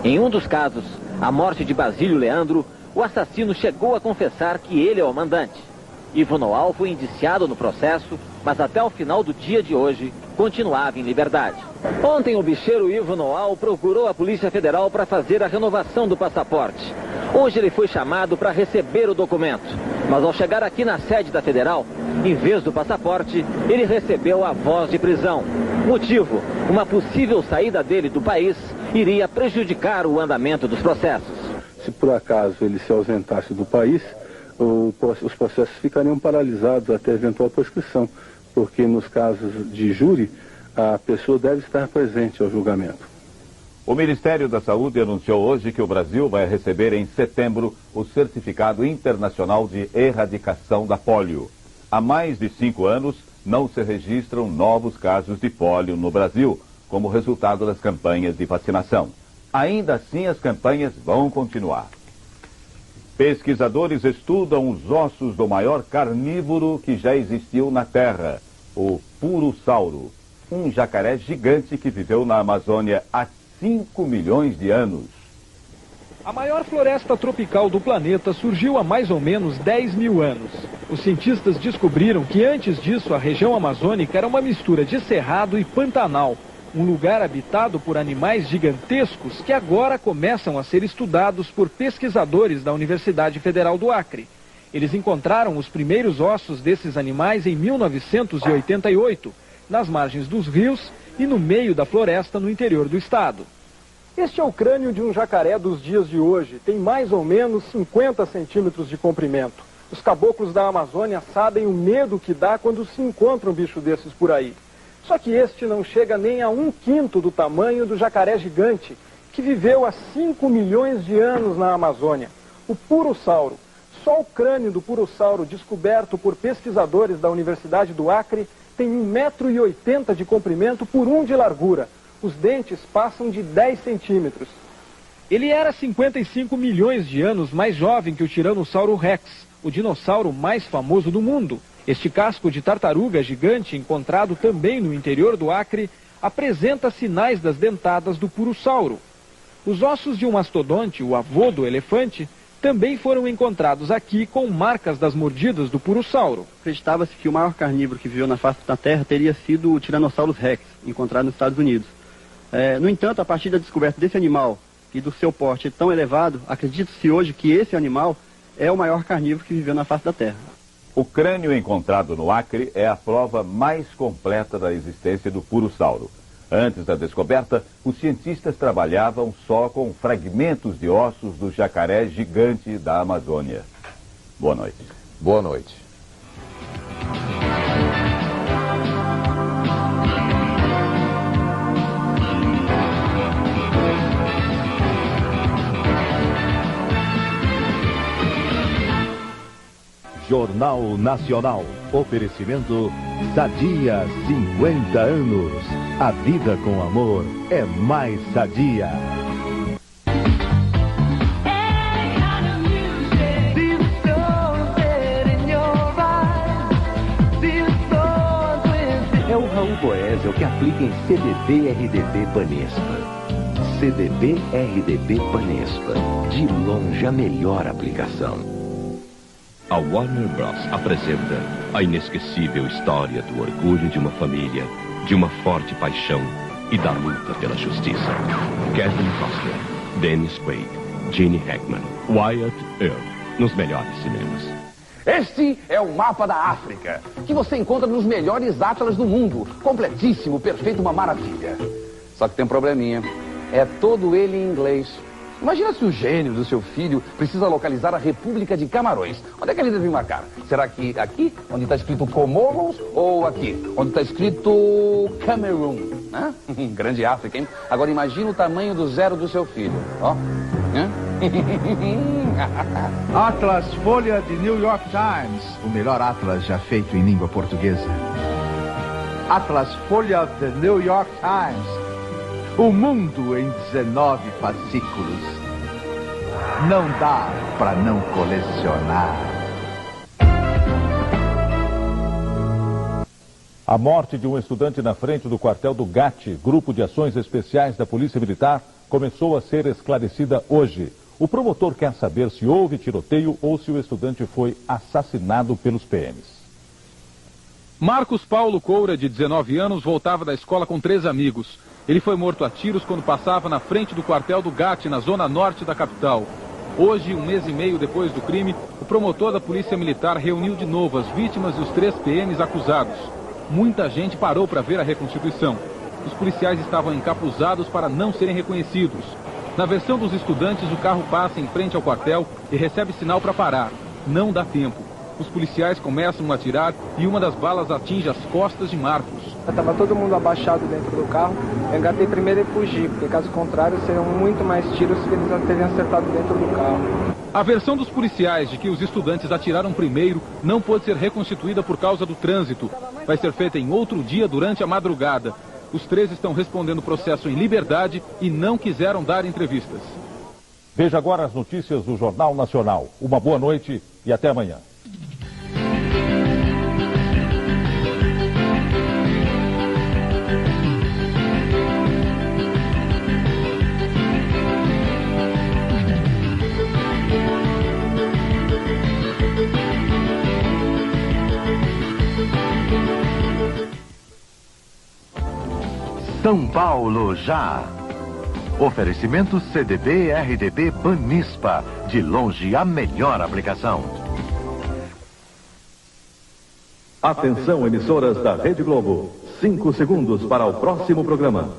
Em um dos casos, a morte de Basílio Leandro, o assassino chegou a confessar que ele é o mandante. Ivo Noal foi indiciado no processo, mas até o final do dia de hoje continuava em liberdade. Ontem o bicheiro Ivo Noal procurou a Polícia Federal para fazer a renovação do passaporte. Hoje ele foi chamado para receber o documento, mas ao chegar aqui na sede da Federal, em vez do passaporte, ele recebeu a voz de prisão. Motivo: uma possível saída dele do país iria prejudicar o andamento dos processos. Se por acaso ele se ausentasse do país, os processos ficariam paralisados até eventual prescrição, porque nos casos de júri, a pessoa deve estar presente ao julgamento. O Ministério da Saúde anunciou hoje que o Brasil vai receber em setembro o Certificado Internacional de Erradicação da Pólio. Há mais de 5 anos, não se registram novos casos de pólio no Brasil, como resultado das campanhas de vacinação. Ainda assim, as campanhas vão continuar. Pesquisadores estudam os ossos do maior carnívoro que já existiu na Terra, o Purussauro, um jacaré gigante que viveu na Amazônia há 5 milhões de anos. A maior floresta tropical do planeta surgiu há mais ou menos 10 mil anos. Os cientistas descobriram que antes disso a região amazônica era uma mistura de cerrado e pantanal, um lugar habitado por animais gigantescos que agora começam a ser estudados por pesquisadores da Universidade Federal do Acre. Eles encontraram os primeiros ossos desses animais em 1988, nas margens dos rios e no meio da floresta no interior do estado. Este é o crânio de um jacaré dos dias de hoje. Tem mais ou menos 50 centímetros de comprimento. Os caboclos da Amazônia sabem o medo que dá quando se encontra um bicho desses por aí. Só que este não chega nem a 1/5 do tamanho do jacaré gigante, que viveu há 5 milhões de anos na Amazônia, o Purussauro. Só o crânio do Purussauro, descoberto por pesquisadores da Universidade do Acre, tem 1,80 m de comprimento por 1 de largura. Os dentes passam de 10 centímetros. Ele era 55 milhões de anos mais jovem que o Tiranossauro Rex, o dinossauro mais famoso do mundo. Este casco de tartaruga gigante, encontrado também no interior do Acre, apresenta sinais das dentadas do Purussauro. Os ossos de um mastodonte, o avô do elefante, também foram encontrados aqui com marcas das mordidas do Purussauro. Acreditava-se que o maior carnívoro que viveu na face da Terra teria sido o Tiranossauro Rex, encontrado nos Estados Unidos. No entanto, a partir da descoberta desse animal e do seu porte tão elevado, acredita-se hoje que esse animal é o maior carnívoro que viveu na face da Terra. O crânio encontrado no Acre é a prova mais completa da existência do Purussauro. Antes da descoberta, os cientistas trabalhavam só com fragmentos de ossos do jacaré gigante da Amazônia. Boa noite. Boa noite. Jornal Nacional. Oferecimento Sadia 50 anos. A vida com amor é mais sadia. É o Raul Boesel que aplica em CDB-RDB Banespa. CDB-RDB Banespa. De longe a melhor aplicação. A Warner Bros. Apresenta a inesquecível história do orgulho de uma família, de uma forte paixão e da luta pela justiça. Kevin Costner, Dennis Quaid, Gene Hackman, Wyatt Earp, nos melhores cinemas. Este é o mapa da África, que você encontra nos melhores atlas do mundo. Completíssimo, perfeito, uma maravilha. Só que tem um probleminha. É todo ele em inglês. Imagina se o gênio do seu filho precisa localizar a República de Camarões. Onde é que ele deve marcar? Será que aqui, onde está escrito Comoros, ou aqui, onde está escrito Camerun? Né? Grande África, hein? Agora imagina o tamanho do zero do seu filho. Ó. Atlas Folha de New York Times, o melhor atlas já feito em língua portuguesa. Atlas Folha de New York Times. O mundo em 19 fascículos. Não dá para não colecionar. A morte de um estudante na frente do quartel do GAT, Grupo de Ações Especiais da Polícia Militar, começou a ser esclarecida hoje. O promotor quer saber se houve tiroteio ou se o estudante foi assassinado pelos PMs. Marcos Paulo Coura, de 19 anos, voltava da escola com 3 amigos. Ele foi morto a tiros quando passava na frente do quartel do GAT, na zona norte da capital. Hoje, 1 mês e meio depois do crime, o promotor da Polícia Militar reuniu de novo as vítimas e os 3 PMs acusados. Muita gente parou para ver a reconstituição. Os policiais estavam encapuzados para não serem reconhecidos. Na versão dos estudantes, o carro passa em frente ao quartel e recebe sinal para parar. Não dá tempo. Os policiais começam a atirar e uma das balas atinge as costas de Marcos. Estava todo mundo abaixado dentro do carro. Eu engatei primeiro e fugi, porque caso contrário seriam muito mais tiros que eles teriam acertado dentro do carro. A versão dos policiais de que os estudantes atiraram primeiro não pôde ser reconstituída por causa do trânsito. Vai ser feita em outro dia durante a madrugada. Os 3 estão respondendo o processo em liberdade e não quiseram dar entrevistas. Veja agora as notícias do Jornal Nacional. Uma boa noite e até amanhã. São Paulo já. Oferecimento CDB-RDB Banespa. De longe a melhor aplicação. Atenção, emissoras da Rede Globo. 5 segundos para o próximo programa.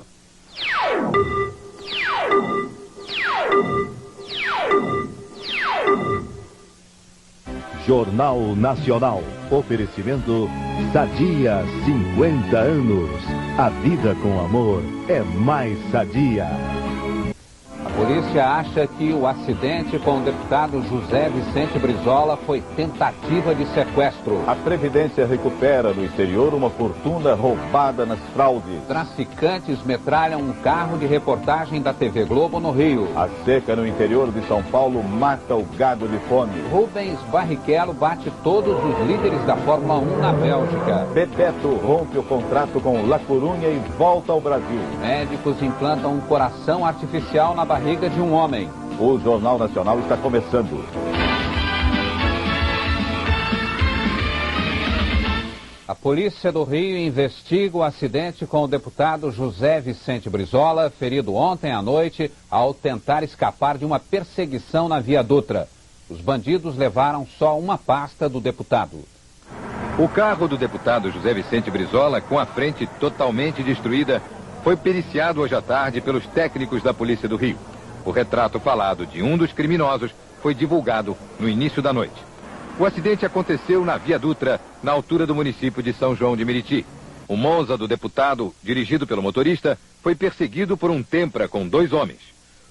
Jornal Nacional. Oferecimento Sadia 50 anos. A vida com amor é mais sadia. A polícia acha que o acidente com o deputado José Vicente Brizola foi tentativa de sequestro. A Previdência recupera no exterior uma fortuna roubada nas fraudes. Traficantes metralham um carro de reportagem da TV Globo no Rio. A seca no interior de São Paulo mata o gado de fome. Rubens Barrichello bate todos os líderes da Fórmula 1 na Bélgica. Bebeto rompe o contrato com La Coruña e volta ao Brasil. Médicos implantam um coração artificial na barriga de um homem. O Jornal Nacional está começando. A polícia do Rio investiga o acidente com o deputado José Vicente Brizola, ferido ontem à noite ao tentar escapar de uma perseguição na Via Dutra. Os bandidos levaram só uma pasta do deputado. O carro do deputado José Vicente Brizola, com a frente totalmente destruída, foi periciado hoje à tarde pelos técnicos da Polícia do Rio. O retrato falado de um dos criminosos foi divulgado no início da noite. O acidente aconteceu na Via Dutra, na altura do município de São João de Meriti. O Monza do deputado, dirigido pelo motorista, foi perseguido por um Tempra com 2 homens.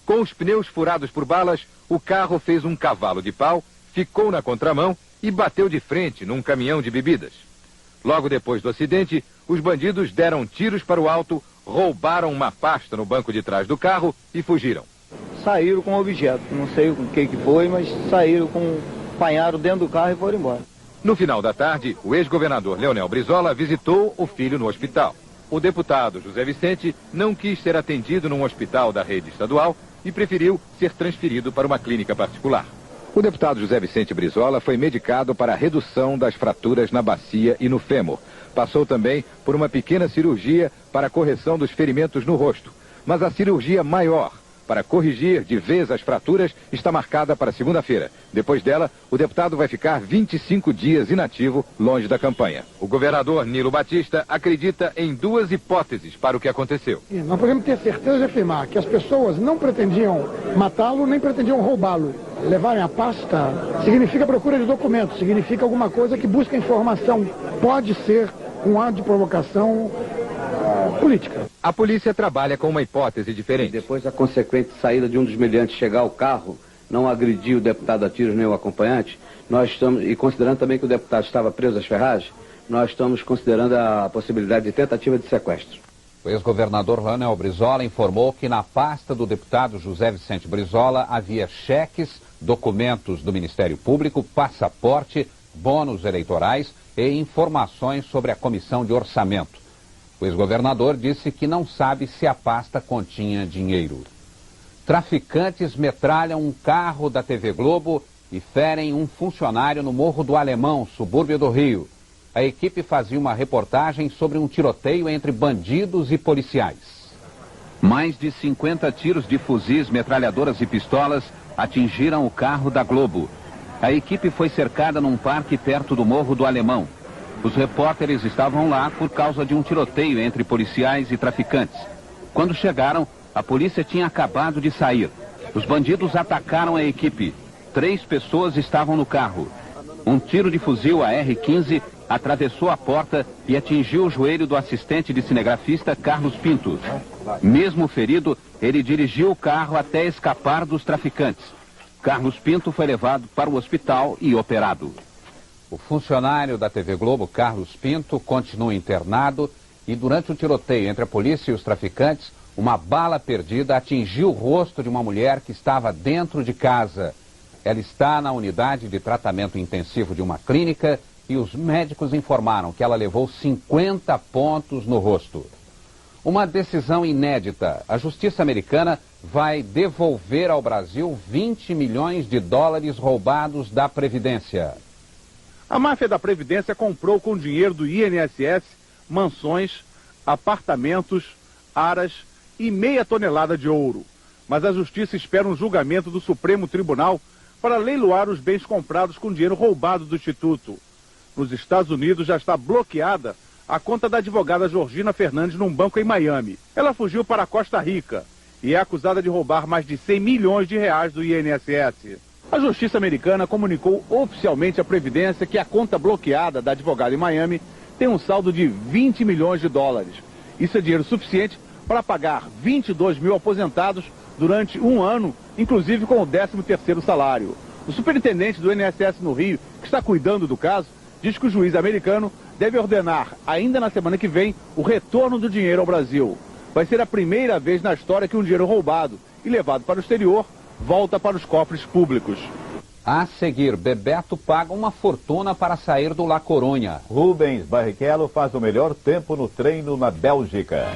Com os pneus furados por balas, o carro fez um cavalo de pau, ficou na contramão e bateu de frente num caminhão de bebidas. Logo depois do acidente, os bandidos deram tiros para o alto, roubaram uma pasta no banco de trás do carro e fugiram. Saíram com o objeto, não sei o que foi, mas saíram apanharam dentro do carro e foram embora. No final da tarde, o ex-governador Leonel Brizola visitou o filho no hospital. O deputado José Vicente não quis ser atendido num hospital da rede estadual e preferiu ser transferido para uma clínica particular. O deputado José Vicente Brizola foi medicado para a redução das fraturas na bacia e no fêmur. Passou também por uma pequena cirurgia para a correção dos ferimentos no rosto. Mas a cirurgia maior, para corrigir de vez as fraturas, está marcada para segunda-feira. Depois dela, o deputado vai ficar 25 dias inativo, longe da campanha. O governador Nilo Batista acredita em 2 hipóteses para o que aconteceu. Nós podemos ter certeza de afirmar que as pessoas não pretendiam matá-lo, nem pretendiam roubá-lo. Levarem a pasta significa procura de documentos, significa alguma coisa que busca informação. Pode ser um ato de provocação política. A polícia trabalha com uma hipótese diferente. Depois da consequente saída de um dos meliantes chegar ao carro, não agrediu o deputado a tiros nem o acompanhante, nós estamos, e considerando também que o deputado estava preso às ferragens, nós estamos considerando a possibilidade de tentativa de sequestro. O ex-governador Leonel Brizola informou que na pasta do deputado José Vicente Brizola havia cheques, documentos do Ministério Público, passaporte, bônus eleitorais e informações sobre a comissão de orçamento. O ex-governador disse que não sabe se a pasta continha dinheiro. Traficantes metralham um carro da TV Globo e ferem um funcionário no Morro do Alemão, subúrbio do Rio. A equipe fazia uma reportagem sobre um tiroteio entre bandidos e policiais. Mais de 50 tiros de fuzis, metralhadoras e pistolas atingiram o carro da Globo. A equipe foi cercada num parque perto do Morro do Alemão. Os repórteres estavam lá por causa de um tiroteio entre policiais e traficantes. Quando chegaram, a polícia tinha acabado de sair. Os bandidos atacaram a equipe. 3 pessoas estavam no carro. Um tiro de fuzil AR-15 atravessou a porta e atingiu o joelho do assistente de cinegrafista Carlos Pinto. Mesmo ferido, ele dirigiu o carro até escapar dos traficantes. Carlos Pinto foi levado para o hospital e operado. O funcionário da TV Globo, Carlos Pinto, continua internado e durante o tiroteio entre a polícia e os traficantes, uma bala perdida atingiu o rosto de uma mulher que estava dentro de casa. Ela está na unidade de tratamento intensivo de uma clínica e os médicos informaram que ela levou 50 pontos no rosto. Uma decisão inédita. A justiça americana vai devolver ao Brasil 20 milhões de dólares roubados da Previdência. A máfia da Previdência comprou com dinheiro do INSS mansões, apartamentos, aras e meia tonelada de ouro. Mas a justiça espera um julgamento do Supremo Tribunal para leiloar os bens comprados com dinheiro roubado do Instituto. Nos Estados Unidos já está bloqueada a conta da advogada Georgina Fernandes num banco em Miami. Ela fugiu para a Costa Rica e é acusada de roubar mais de 100 milhões de reais do INSS. A justiça americana comunicou oficialmente à Previdência que a conta bloqueada da advogada em Miami tem um saldo de 20 milhões de dólares. Isso é dinheiro suficiente para pagar 22 mil aposentados durante um ano, inclusive com o 13º salário. O superintendente do INSS no Rio, que está cuidando do caso, diz que o juiz americano deve ordenar, ainda na semana que vem, o retorno do dinheiro ao Brasil. Vai ser a primeira vez na história que um dinheiro roubado e levado para o exterior volta para os cofres públicos. A seguir, Bebeto paga uma fortuna para sair do La Coruña. Rubens Barrichello faz o melhor tempo no treino na Bélgica.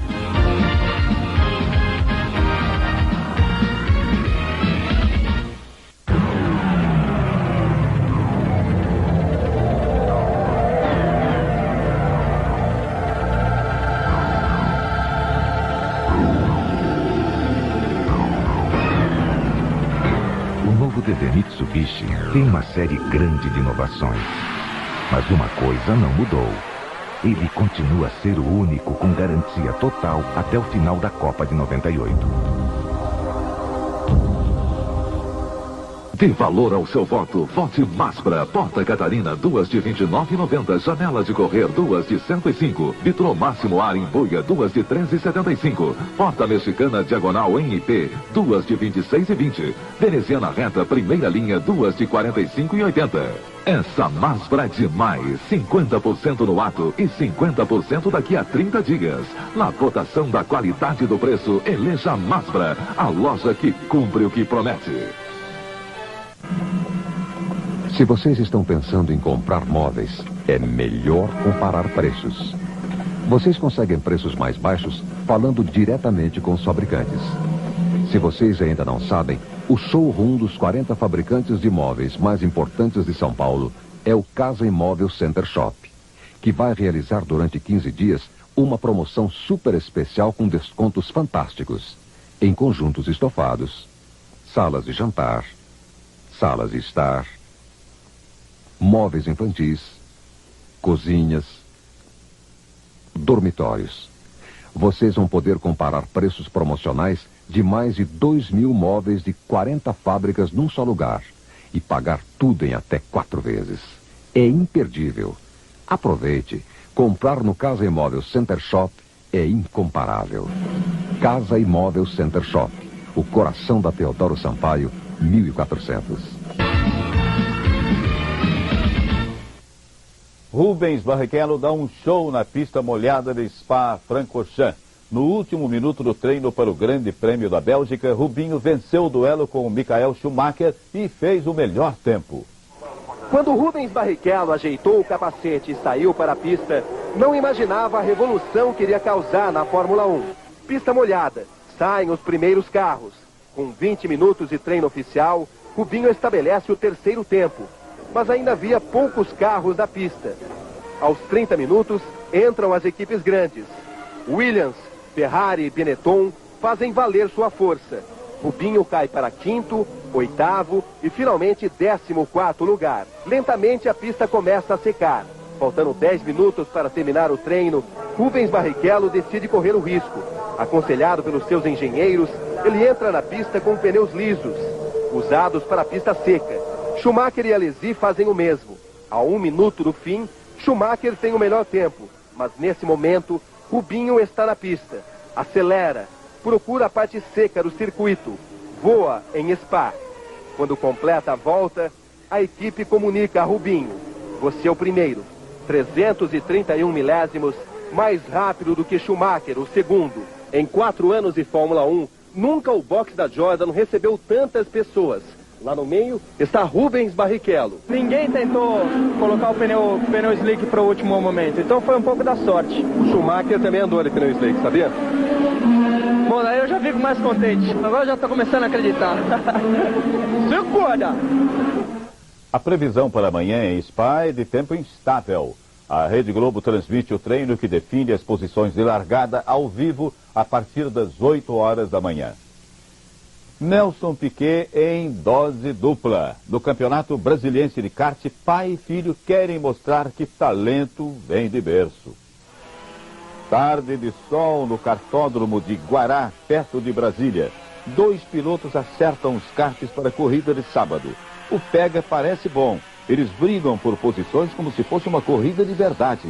DD Mitsubishi tem uma série grande de inovações. Mas uma coisa não mudou. Ele continua a ser o único com garantia total até o final da Copa de 98. Dê valor ao seu voto. Vote Maspra. Porta Catarina, 2 de R$ 29,90. Janelas de correr, 2 de R$ 105. Vitrô máximo ar em buia, 2 de R$ 13,75. Porta mexicana diagonal em IP, 2 de R$ 26,20. Veneziana reta, primeira linha, 2 de R$ 45,80. Essa Maspra é demais. 50% no ato e 50% daqui a 30 dias. Na votação da qualidade do preço, eleja a Maspra, a loja que cumpre o que promete. Se vocês estão pensando em comprar móveis, é melhor comparar preços. Vocês conseguem preços mais baixos falando diretamente com os fabricantes. Se vocês ainda não sabem, o showroom dos 40 fabricantes de móveis mais importantes de São Paulo é o Casa Imóvel Center Shop, que vai realizar durante 15 dias uma promoção super especial com descontos fantásticos em conjuntos estofados, salas de jantar, salas de estar, móveis infantis, cozinhas, dormitórios. Vocês vão poder comparar preços promocionais de mais de 2.000 móveis de 40 fábricas num só lugar e pagar tudo em até 4 vezes. É imperdível. Aproveite. Comprar no Casa Imóvel Center Shop é incomparável. Casa Imóvel Center Shop, o coração da Teodoro Sampaio, 1400. Rubens Barrichello dá um show na pista molhada de Spa-Francorchamps. No último minuto do treino para o Grande Prêmio da Bélgica, Rubinho venceu o duelo com o Michael Schumacher e fez o melhor tempo. Quando Rubens Barrichello ajeitou o capacete e saiu para a pista, não imaginava a revolução que iria causar na Fórmula 1. Pista molhada, saem os primeiros carros. Com 20 minutos de treino oficial, Rubinho estabelece o terceiro tempo, mas ainda havia poucos carros na pista. Aos 30 minutos, entram as equipes grandes. Williams, Ferrari e Benetton fazem valer sua força. Rubinho cai para 5º, 8º e finalmente 14º lugar. Lentamente a pista começa a secar. Faltando 10 minutos para terminar o treino, Rubens Barrichello decide correr o risco. Aconselhado pelos seus engenheiros, ele entra na pista com pneus lisos, usados para a pista seca. Schumacher e Alesi fazem o mesmo. A 1 minuto do fim, Schumacher tem o melhor tempo, mas nesse momento, Rubinho está na pista. Acelera, procura a parte seca do circuito, voa em Spa. Quando completa a volta, a equipe comunica a Rubinho: você é o primeiro, 331 milésimos mais rápido do que Schumacher, o segundo. Em 4 anos de Fórmula 1, nunca o boxe da Jordan recebeu tantas pessoas. Lá no meio está Rubens Barrichello. Ninguém tentou colocar o pneu slick para o último momento, então foi um pouco da sorte. O Schumacher também andou de pneu slick, sabia? Bom, daí eu já fico mais contente. Agora já estou começando a acreditar. Segura! A previsão para amanhã em Spa é de tempo instável. A Rede Globo transmite o treino que define as posições de largada ao vivo a partir das 8 horas da manhã. Nelson Piquet em dose dupla. No Campeonato Brasiliense de Kart, pai e filho querem mostrar que talento vem de berço. Tarde de sol no kartódromo de Guará, perto de Brasília. 2 pilotos acertam os karts para a corrida de sábado. O pega parece bom. Eles brigam por posições como se fosse uma corrida de verdade.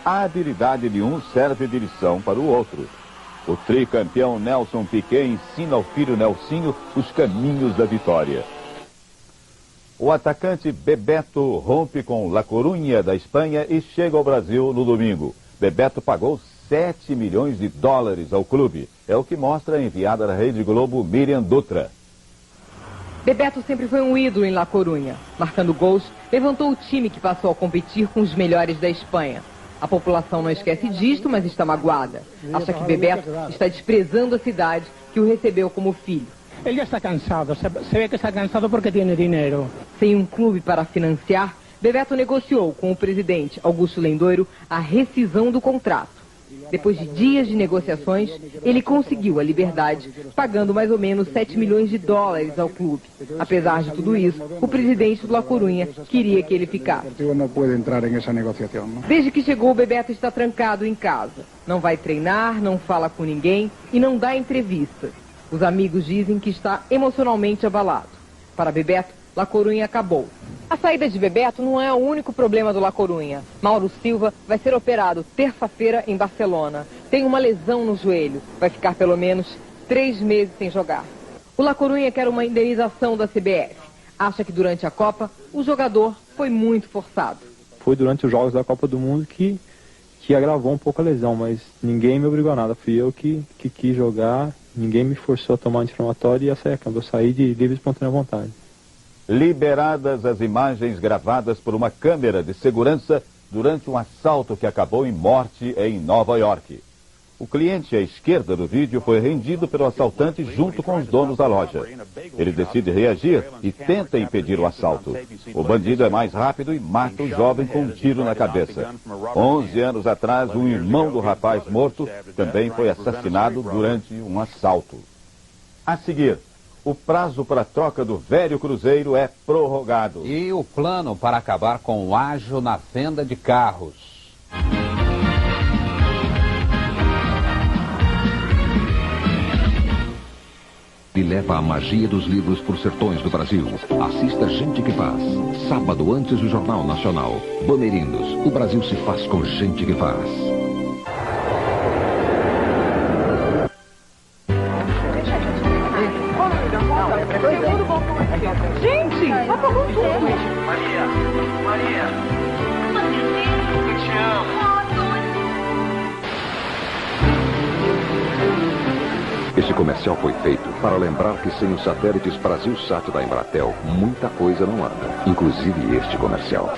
A habilidade de um serve de lição para o outro. O tricampeão Nelson Piquet ensina ao filho Nelsinho os caminhos da vitória. O atacante Bebeto rompe com La Coruña da Espanha e chega ao Brasil no domingo. Bebeto pagou 7 milhões de dólares ao clube. É o que mostra a enviada da Rede Globo Miriam Dutra. Bebeto sempre foi um ídolo em La Coruña. Marcando gols, levantou o time que passou a competir com os melhores da Espanha. A população não esquece disto, mas está magoada. Acha que Bebeto está desprezando a cidade que o recebeu como filho. Ele já está cansado, se vê que está cansado porque tem dinheiro. Sem um clube para financiar, Bebeto negociou com o presidente Augusto Lendoiro a rescisão do contrato. Depois de dias de negociações, ele conseguiu a liberdade, pagando mais ou menos 7 milhões de dólares ao clube. Apesar de tudo isso, o presidente do La Coruña queria que ele ficasse. Desde que chegou, o Bebeto está trancado em casa. Não vai treinar, não fala com ninguém e não dá entrevistas. Os amigos dizem que está emocionalmente abalado. Para Bebeto, La Coruña acabou. A saída de Bebeto não é o único problema do La Coruña. Mauro Silva vai ser operado terça-feira em Barcelona. Tem uma lesão no joelho. Vai ficar pelo menos 3 meses sem jogar. O La Coruña quer uma indenização da CBF. Acha que durante a Copa, o jogador foi muito forçado. Foi durante os jogos da Copa do Mundo que agravou um pouco a lesão, mas ninguém me obrigou a nada. Fui eu que quis jogar, ninguém me forçou a tomar anti-inflamatório e a sair a campo. Eu saí de livre e espontânea vontade. Liberadas as imagens gravadas por uma câmera de segurança durante um assalto que acabou em morte em Nova York. O cliente à esquerda do vídeo foi rendido pelo assaltante junto com os donos da loja. Ele decide reagir e tenta impedir o assalto. O bandido é mais rápido e mata o jovem com um tiro na cabeça. 11 anos atrás, um irmão do rapaz morto também foi assassinado durante um assalto. A seguir, o prazo para a troca do velho cruzeiro é prorrogado. E o plano para acabar com o ágio na venda de carros. E leva a magia dos livros por sertões do Brasil. Assista Gente que Faz. Sábado antes do Jornal Nacional. Bamerindos. O Brasil se faz com gente que faz. Gente, apagou tudo. Maria, eu te amo. Esse comercial foi feito para lembrar que sem os satélites Brasilsat da Embratel, muita coisa não anda, inclusive este comercial.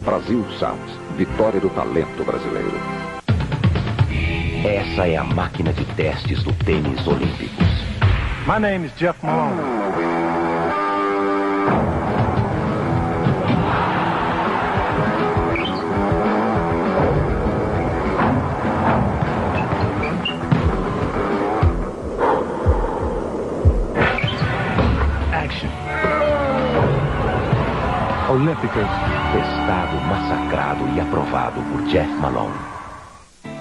Brasilsat, vitória do talento brasileiro. Essa é a máquina de testes do tênis olímpicos. My name is Jeff Malone. Action. Olímpicos. Testado, massacrado e aprovado por Jeff Malone.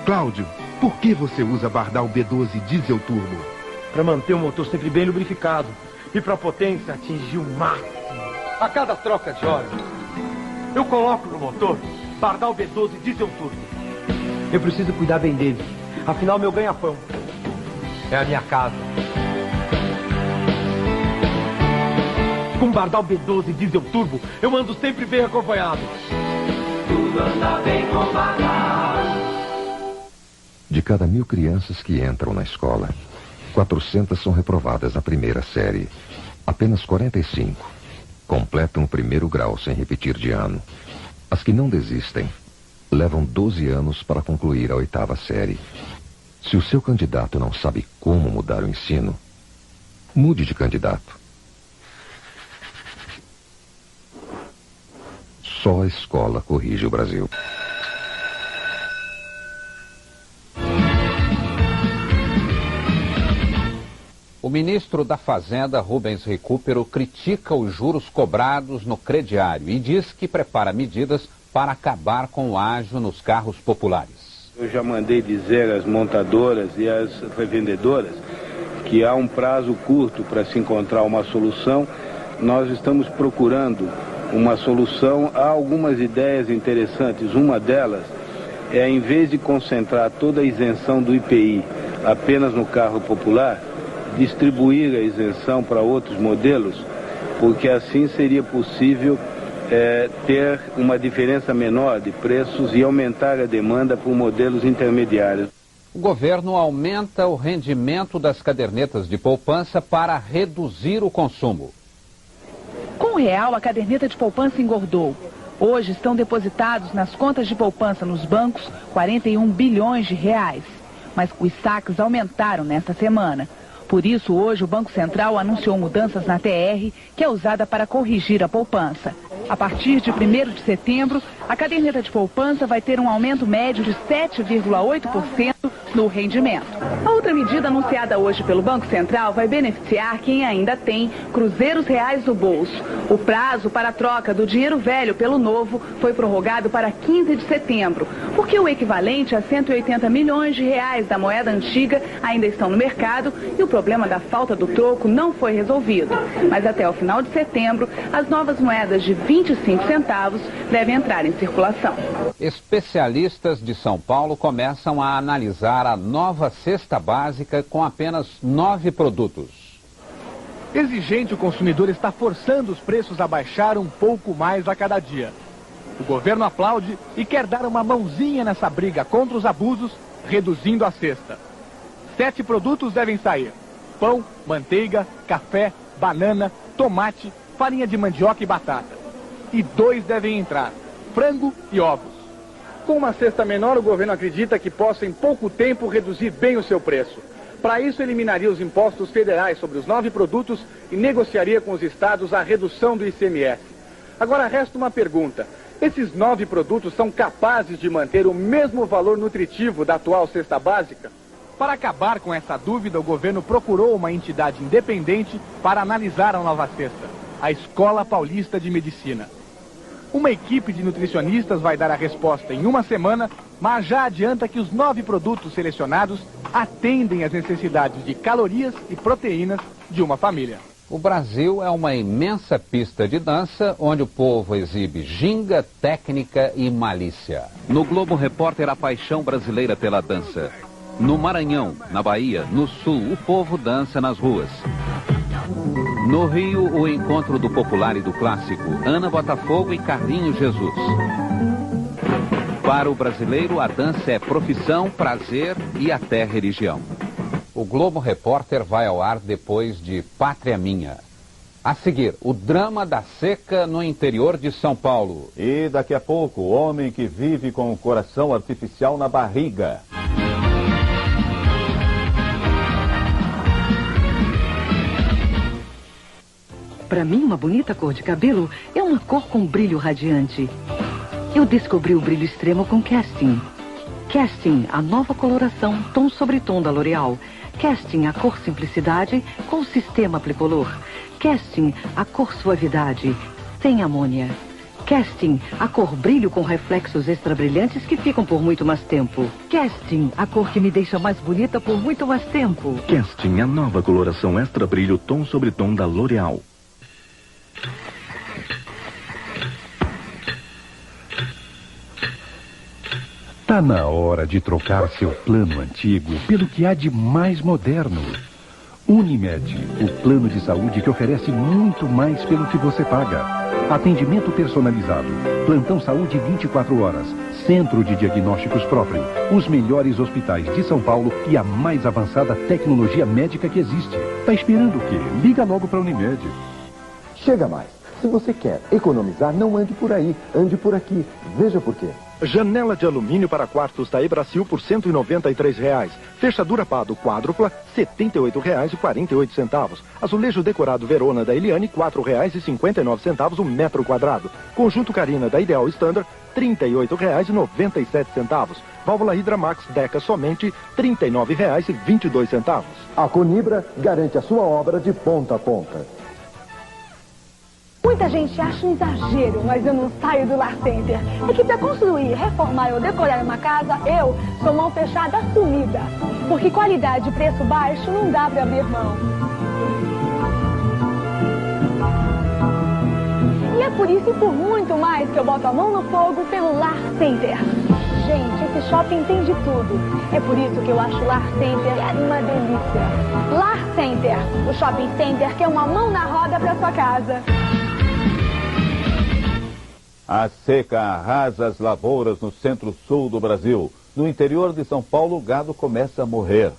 Cláudio, por que você usa Bardal B12 Diesel Turbo? Para manter o motor sempre bem lubrificado e para a potência atingir o máximo. A cada troca de óleo, eu coloco no motor Bardal B12 Diesel Turbo. Eu preciso cuidar bem dele, afinal meu ganha-pão é a minha casa. Com Bardal B12 Diesel Turbo, eu ando sempre bem acompanhado. Tudo anda bem com Bardal. De cada 1000 crianças que entram na escola, 400 são reprovadas na primeira série. Apenas 45 completam o primeiro grau sem repetir de ano. As que não desistem levam 12 anos para concluir a 8ª série. Se o seu candidato não sabe como mudar o ensino, mude de candidato. Só a escola corrige o Brasil. O ministro da Fazenda, Rubens Recupero, critica os juros cobrados no crediário e diz que prepara medidas para acabar com o ágio nos carros populares. Eu já mandei dizer às montadoras e às revendedoras que há um prazo curto para se encontrar uma solução. Nós estamos procurando uma solução. Há algumas ideias interessantes. Uma delas é, em vez de concentrar toda a isenção do IPI apenas no carro popular, distribuir a isenção para outros modelos, porque assim seria possível ter uma diferença menor de preços e aumentar a demanda por modelos intermediários. O governo aumenta o rendimento das cadernetas de poupança para reduzir o consumo. Com R$1, a caderneta de poupança engordou. Hoje estão depositados nas contas de poupança nos bancos 41 bilhões de reais. Mas os saques aumentaram nesta semana. Por isso, hoje, o Banco Central anunciou mudanças na TR, que é usada para corrigir a poupança. A partir de 1º de setembro, a caderneta de poupança vai ter um aumento médio de 7,8% no rendimento. A outra medida anunciada hoje pelo Banco Central vai beneficiar quem ainda tem cruzeiros reais no bolso. O prazo para a troca do dinheiro velho pelo novo foi prorrogado para 15 de setembro, porque o equivalente a 180 milhões de reais da moeda antiga ainda estão no mercado e o problema da falta do troco não foi resolvido. Mas até o final de setembro, as novas moedas de 25 centavos devem entrar em circulação. Especialistas de São Paulo começam a analisar a nova cesta básica com apenas 9 produtos. Exigente, o consumidor está forçando os preços a baixar um pouco mais a cada dia. O governo aplaude e quer dar uma mãozinha nessa briga contra os abusos, reduzindo a cesta. 7 produtos devem sair: pão, manteiga, café, banana, tomate, farinha de mandioca e batata. E 2 devem entrar: frango e ovos. Com uma cesta menor, o governo acredita que possa em pouco tempo reduzir bem o seu preço. Para isso, eliminaria os impostos federais sobre os 9 produtos e negociaria com os estados a redução do ICMS. Agora resta uma pergunta: esses 9 produtos são capazes de manter o mesmo valor nutritivo da atual cesta básica? Para acabar com essa dúvida, o governo procurou uma entidade independente para analisar a nova cesta: a Escola Paulista de Medicina. Uma equipe de nutricionistas vai dar a resposta em uma semana, mas já adianta que os 9 produtos selecionados atendem às necessidades de calorias e proteínas de uma família. O Brasil é uma imensa pista de dança onde o povo exibe ginga, técnica e malícia. No Globo Repórter, a paixão brasileira pela dança. No Maranhão, na Bahia, no Sul, o povo dança nas ruas. No Rio, o encontro do popular e do clássico, Ana Botafogo e Carlinhos Jesus. Para o brasileiro, a dança é profissão, prazer e até religião. O Globo Repórter vai ao ar depois de Pátria Minha. A seguir, o drama da seca no interior de São Paulo. E daqui a pouco, o homem que vive com o coração artificial na barriga. Para mim, uma bonita cor de cabelo é uma cor com brilho radiante. Eu descobri o brilho extremo com Casting. Casting, a nova coloração tom sobre tom da L'Oréal. Casting, a cor simplicidade com o sistema Aplicolor. Casting, a cor suavidade, sem amônia. Casting, a cor brilho com reflexos extra brilhantes que ficam por muito mais tempo. Casting, a cor que me deixa mais bonita por muito mais tempo. Casting, a nova coloração extra brilho tom sobre tom da L'Oréal. Tá na hora de trocar seu plano antigo pelo que há de mais moderno. Unimed, o plano de saúde que oferece muito mais pelo que você paga. Atendimento personalizado, plantão saúde 24 horas, centro de diagnósticos próprio, os melhores hospitais de São Paulo e a mais avançada tecnologia médica que existe. Tá esperando o quê? Liga logo para a Unimed. Chega mais. Se você quer economizar, não ande por aí, ande por aqui. Veja por quê. Janela de alumínio para quartos da Ebrasil por R$ 193. Fechadura Pado quádrupla, R$ 78,48. Azulejo decorado Verona da Eliane, R$ 4,59 o metro quadrado. Conjunto Carina da Ideal Standard, R$ 38,97. Válvula Hidra Max Deca somente R$ 39,22. A Conibra garante a sua obra de ponta a ponta. Muita gente acha um exagero, mas eu não saio do Lar Center. É que para construir, reformar ou decorar uma casa, eu sou mão fechada assumida. Porque qualidade e preço baixo não dá para abrir mão. E é por isso e por muito mais que eu boto a mão no fogo pelo Lar Center. Gente, esse shopping tem de tudo. É por isso que eu acho o Lar Center uma delícia. Lar Center, o shopping center que é uma mão na roda para sua casa. A seca arrasa as lavouras no centro-sul do Brasil. No interior de São Paulo, o gado começa a morrer.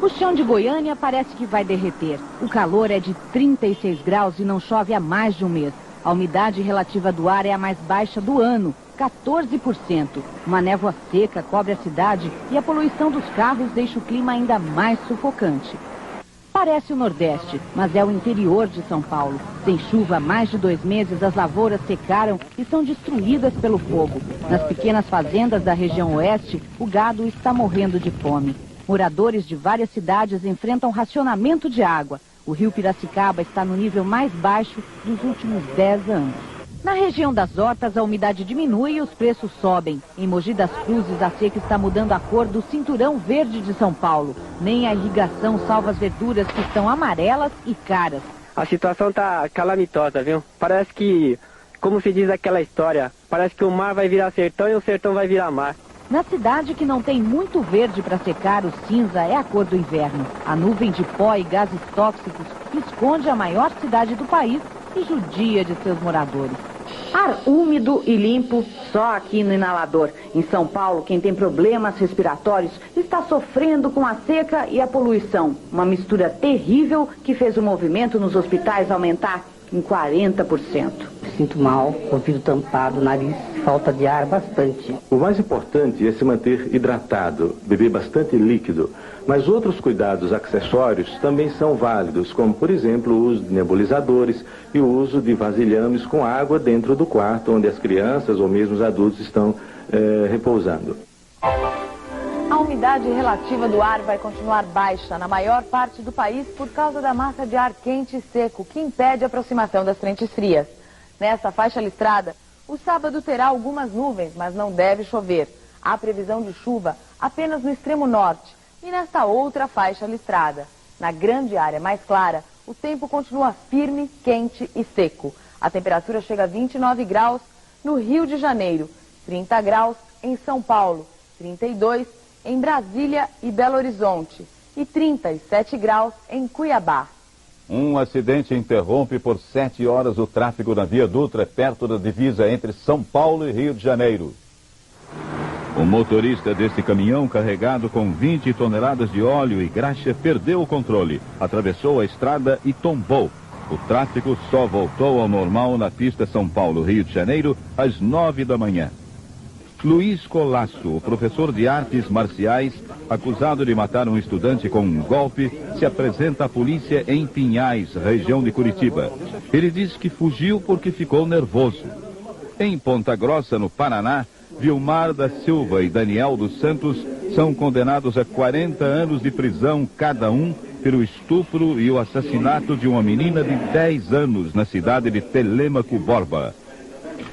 O chão de Goiânia parece que vai derreter. O calor é de 36 graus e não chove há mais de um mês. A umidade relativa do ar é a mais baixa do ano, 14%. Uma névoa seca cobre a cidade e a poluição dos carros deixa o clima ainda mais sufocante. Parece o Nordeste, mas é o interior de São Paulo. Sem chuva há mais de 2 meses, as lavouras secaram e são destruídas pelo fogo. Nas pequenas fazendas da região oeste, o gado está morrendo de fome. Moradores de várias cidades enfrentam racionamento de água. O rio Piracicaba está no nível mais baixo dos últimos 10 anos. Na região das hortas, a umidade diminui e os preços sobem. Em Mogi das Cruzes, a seca está mudando a cor do cinturão verde de São Paulo. Nem a irrigação salva as verduras que estão amarelas e caras. A situação está calamitosa, viu? Parece que, como se diz aquela história, parece que o mar vai virar sertão e o sertão vai virar mar. Na cidade que não tem muito verde para secar, o cinza é a cor do inverno. A nuvem de pó e gases tóxicos esconde a maior cidade do país e judia de seus moradores. Ar úmido e limpo só aqui no inalador. Em São Paulo, quem tem problemas respiratórios está sofrendo com a seca e a poluição. Uma mistura terrível que fez o movimento nos hospitais aumentar em 40%. Sinto mal, ouvido tampado, nariz, falta de ar bastante. O mais importante é se manter hidratado, beber bastante líquido. Mas outros cuidados acessórios também são válidos, como, por exemplo, o uso de nebulizadores e o uso de vasilhames com água dentro do quarto onde as crianças ou mesmo os adultos estão repousando. A umidade relativa do ar vai continuar baixa na maior parte do país por causa da massa de ar quente e seco, que impede a aproximação das frentes frias. Nessa faixa listrada, o sábado terá algumas nuvens, mas não deve chover. Há previsão de chuva apenas no extremo norte e nesta outra faixa listrada. Na grande área mais clara, o tempo continua firme, quente e seco. A temperatura chega a 29 graus no Rio de Janeiro, 30 graus em São Paulo, 32 em Brasília e Belo Horizonte e 37 graus em Cuiabá. Um acidente interrompe por 7 horas o tráfego na Via Dutra, perto da divisa entre São Paulo e Rio de Janeiro. O motorista desse caminhão, carregado com 20 toneladas de óleo e graxa, perdeu o controle, atravessou a estrada e tombou. O tráfego só voltou ao normal na pista São Paulo-Rio de Janeiro às 9 da manhã. Luiz Colasso, o professor de artes marciais, acusado de matar um estudante com um golpe, se apresenta à polícia em Pinhais, região de Curitiba. Ele diz que fugiu porque ficou nervoso. Em Ponta Grossa, no Paraná, Vilmar da Silva e Daniel dos Santos são condenados a 40 anos de prisão cada um pelo estupro e o assassinato de uma menina de 10 anos na cidade de Telêmaco Borba.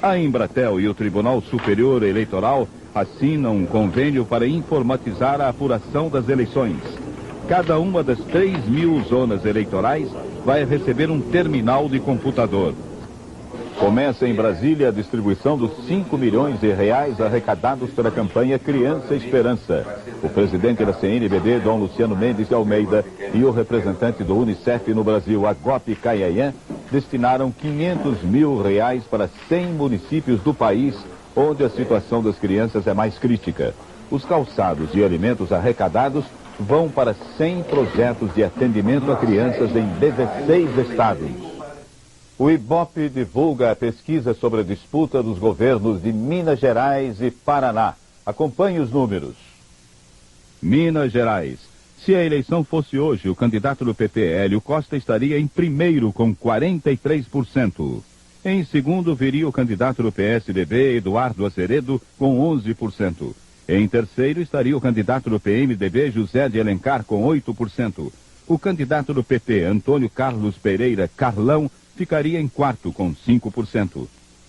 A Embratel e o Tribunal Superior Eleitoral assinam um convênio para informatizar a apuração das eleições. Cada uma das 3.000 zonas eleitorais vai receber um terminal de computador. Começa em Brasília a distribuição dos 5 milhões de reais arrecadados pela campanha Criança Esperança. O presidente da CNBB, Dom Luciano Mendes de Almeida, e o representante do Unicef no Brasil, Agop Caiayan, destinaram 500 mil reais para 100 municípios do país onde a situação das crianças é mais crítica. Os calçados e alimentos arrecadados vão para 100 projetos de atendimento a crianças em 16 estados. O IBOP divulga a pesquisa sobre a disputa dos governos de Minas Gerais e Paraná. Acompanhe os números. Minas Gerais. Se a eleição fosse hoje, o candidato do PT, Hélio Costa, estaria em primeiro com 43%. Em segundo, viria o candidato do PSDB, Eduardo Aceredo, com 11%. Em terceiro, estaria o candidato do PMDB, José de Alencar, com 8%. O candidato do PT, Antônio Carlos Pereira, Carlão, ficaria em quarto, com 5%.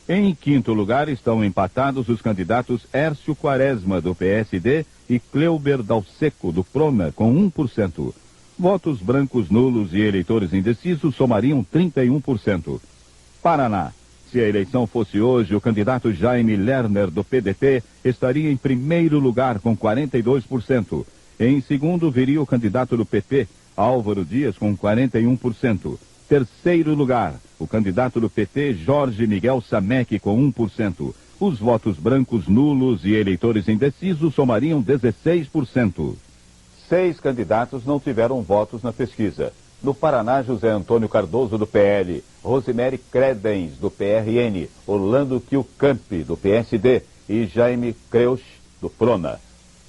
Em quinto lugar estão empatados os candidatos Hércio Quaresma, do PSD, e Cleuber Dalseco, do Prona, com 1%. Votos brancos, nulos e eleitores indecisos somariam 31%. Paraná. Se a eleição fosse hoje, o candidato Jaime Lerner, do PDT, estaria em primeiro lugar, com 42%. Em segundo, viria o candidato do PT, Álvaro Dias, com 41%. Terceiro lugar, o candidato do PT, Jorge Miguel Samek, com 1%. Os votos brancos, nulos e eleitores indecisos somariam 16%. 6 candidatos não tiveram votos na pesquisa. No Paraná, José Antônio Cardoso, do PL, Rosemary Credens, do PRN, Orlando Kielkamp, do PSD e Jaime Kreusch, do Prona.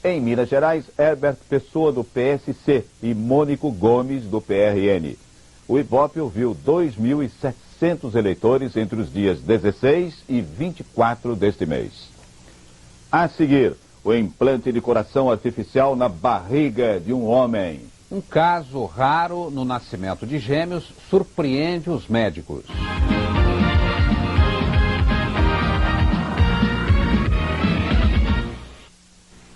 Em Minas Gerais, Herbert Pessoa, do PSC e Mônico Gomes, do PRN. O IBOP ouviu 2.700 eleitores entre os dias 16 e 24 deste mês. A seguir, o implante de coração artificial na barriga de um homem. Um caso raro no nascimento de gêmeos surpreende os médicos.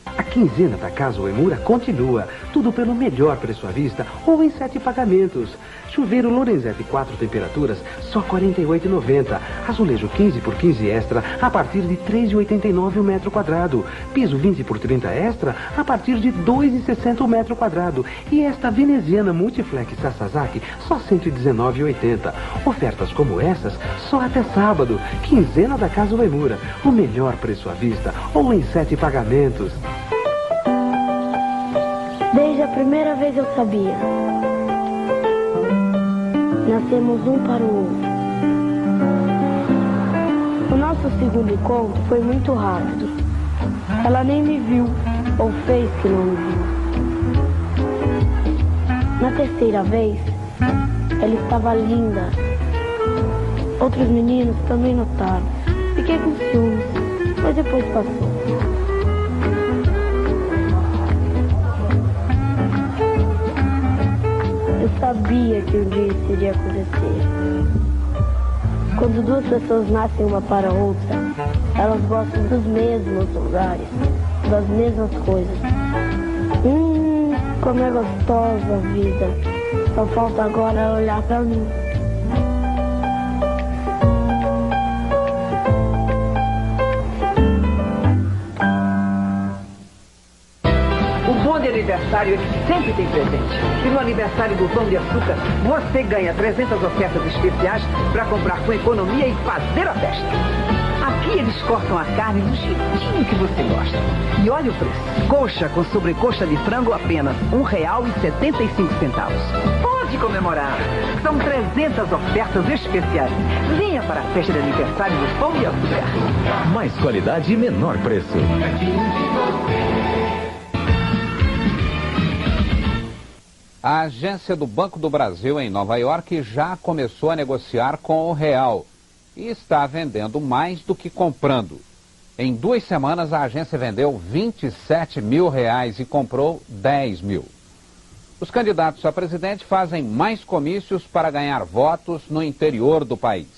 A quinzena da Casa Uemura continua, tudo pelo melhor preço à vista ou em 7 pagamentos. Chuveiro Lorenzetti 4 temperaturas, só R$ 48,90. Azulejo 15 por 15 extra, a partir de R$ 3,89 o metro quadrado. Piso 20 por 30 extra, a partir de R$ 2,60 o metro quadrado. E esta veneziana Multiflex Sasazaki, só R$ 119,80. Ofertas como essas, só até sábado. Quinzena da Casa Uemura, o melhor preço à vista ou em 7 pagamentos. Desde a primeira vez eu sabia. Nascemos um para o outro. O nosso segundo encontro foi muito rápido. Ela nem me viu, ou fez que não me viu. Na terceira vez, ela estava linda. Outros meninos também notaram. Fiquei com ciúmes, mas depois passou. Eu sabia que um dia isso iria acontecer. Quando duas pessoas nascem uma para a outra, elas gostam dos mesmos lugares, das mesmas coisas. Como é gostosa a vida. Só falta agora olhar para mim. De aniversário ele sempre tem presente. E no aniversário do Pão de Açúcar, você ganha 300 ofertas especiais para comprar com economia e fazer a festa. Aqui eles cortam a carne do jeitinho que você gosta. E olha o preço. Coxa com sobrecoxa de frango apenas R$ 1,75. Pode comemorar. São 300 ofertas especiais. Venha para a festa de aniversário do Pão de Açúcar. Mais qualidade e menor preço. A agência do Banco do Brasil em Nova York já começou a negociar com o real e está vendendo mais do que comprando. Em 2 semanas, a agência vendeu R$27 mil e comprou 10 mil. Os candidatos a presidente fazem mais comícios para ganhar votos no interior do país.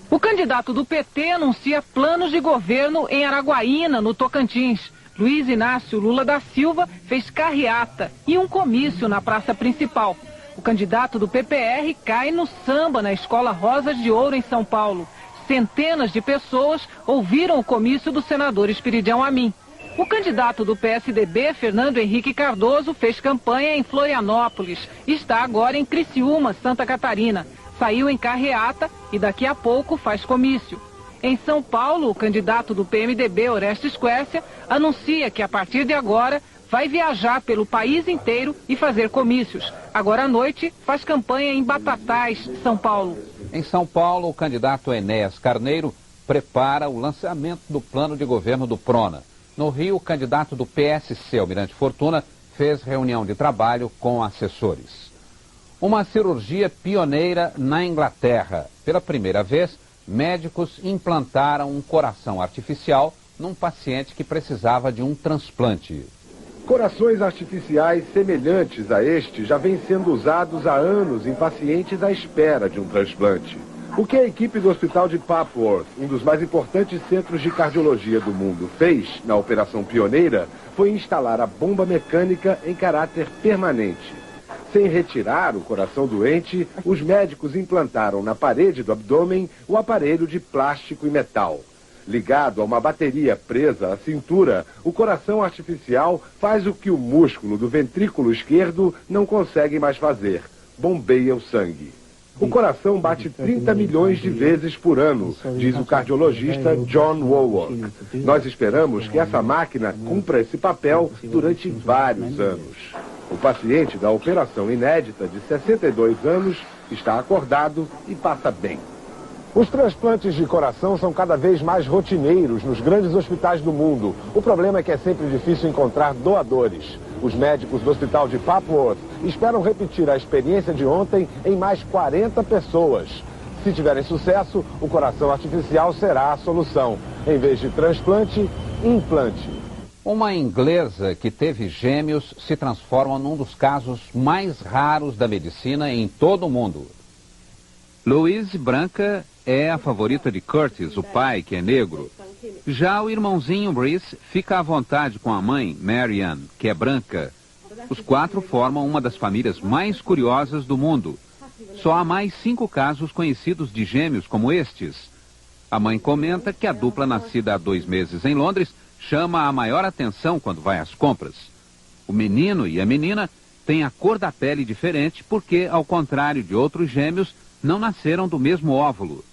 O candidato do PT anuncia planos de governo em Araguaína, no Tocantins. Luiz Inácio Lula da Silva fez carreata e um comício na praça principal. O candidato do PPR cai no samba na Escola Rosas de Ouro, em São Paulo. Centenas de pessoas ouviram o comício do senador Espiridião Amin. O candidato do PSDB, Fernando Henrique Cardoso, fez campanha em Florianópolis e está agora em Criciúma, Santa Catarina. Saiu em carreata e daqui a pouco faz comício. Em São Paulo, o candidato do PMDB, Orestes Quércia, anuncia que a partir de agora vai viajar pelo país inteiro e fazer comícios. Agora à noite faz campanha em Batatais, São Paulo. Em São Paulo, o candidato Enéas Carneiro prepara o lançamento do plano de governo do Prona. No Rio, o candidato do PSC, Almirante Fortuna, fez reunião de trabalho com assessores. Uma cirurgia pioneira na Inglaterra. Pela primeira vez, médicos implantaram um coração artificial num paciente que precisava de um transplante. Corações artificiais semelhantes a este já vêm sendo usados há anos em pacientes à espera de um transplante. O que a equipe do Hospital de Papworth, um dos mais importantes centros de cardiologia do mundo, fez na operação pioneira foi instalar a bomba mecânica em caráter permanente. Sem retirar o coração doente, os médicos implantaram na parede do abdômen o aparelho de plástico e metal. Ligado a uma bateria presa à cintura, o coração artificial faz o que o músculo do ventrículo esquerdo não consegue mais fazer: bombeia o sangue. O coração bate 30 milhões de vezes por ano, diz o cardiologista John Woworth. Nós esperamos que essa máquina cumpra esse papel durante vários anos. O paciente da operação inédita de 62 anos está acordado e passa bem. Os transplantes de coração são cada vez mais rotineiros nos grandes hospitais do mundo. O problema é que é sempre difícil encontrar doadores. Os médicos do Hospital de Papworth esperam repetir a experiência de ontem em mais 40 pessoas. Se tiverem sucesso, o coração artificial será a solução. Em vez de transplante, implante. Uma inglesa que teve gêmeos se transforma num dos casos mais raros da medicina em todo o mundo. Louise Branca é a favorita de Curtis, o pai, que é negro. Já o irmãozinho Brice fica à vontade com a mãe, Marianne, que é branca. Os quatro formam uma das famílias mais curiosas do mundo. Só há mais 5 casos conhecidos de gêmeos como estes. A mãe comenta que a dupla nascida há 2 meses em Londres chama a maior atenção quando vai às compras. O menino e a menina têm a cor da pele diferente porque, ao contrário de outros gêmeos, não nasceram do mesmo óvulo.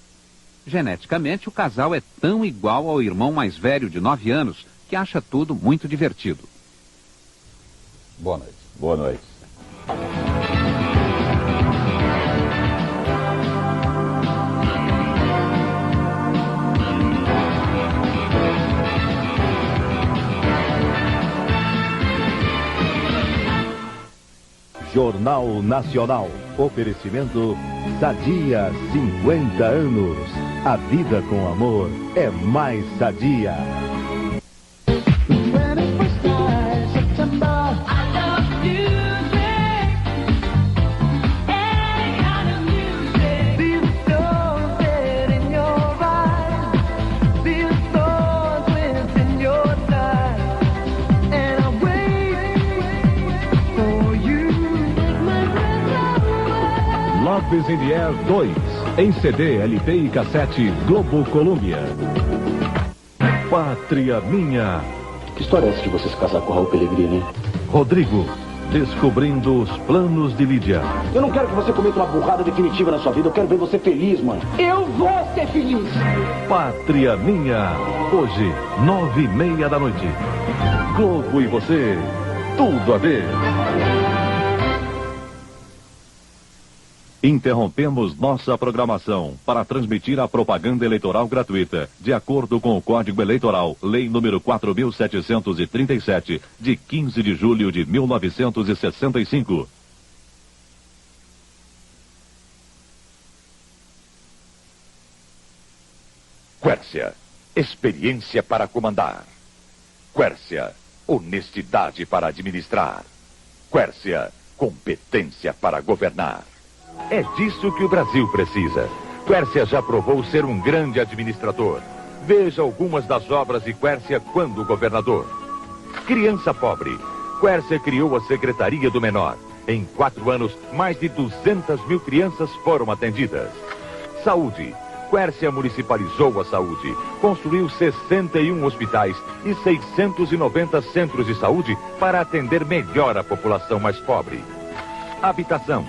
Geneticamente, o casal é tão igual ao irmão mais velho de 9 anos que acha tudo muito divertido. Boa noite. Boa noite. Jornal Nacional. Oferecimento Sadia 50 anos. A vida com amor é mais sadia. Lopes in the Air 2, em CD, LP e cassete Globo Colômbia. Pátria Minha. Que história é essa de você se casar com o Raul Pellegrini? Rodrigo, descobrindo os planos de Lídia. Eu não quero que você cometa uma burrada definitiva na sua vida, eu quero ver você feliz, mãe. Eu vou ser feliz! Pátria Minha, hoje, 9h30 da noite. Globo e você, tudo a ver. Interrompemos nossa programação para transmitir a propaganda eleitoral gratuita, de acordo com o Código Eleitoral, Lei número 4.737, de 15 de julho de 1965. Quércia, experiência para comandar. Quércia, honestidade para administrar. Quércia, competência para governar. É disso que o Brasil precisa. Quércia já provou ser um grande administrador. Veja algumas das obras de Quércia quando governador. Criança pobre. Quércia criou a Secretaria do Menor. Em 4 anos, mais de 200 mil crianças foram atendidas. Saúde. Quércia municipalizou a saúde. Construiu 61 hospitais e 690 centros de saúde para atender melhor a população mais pobre. Habitação.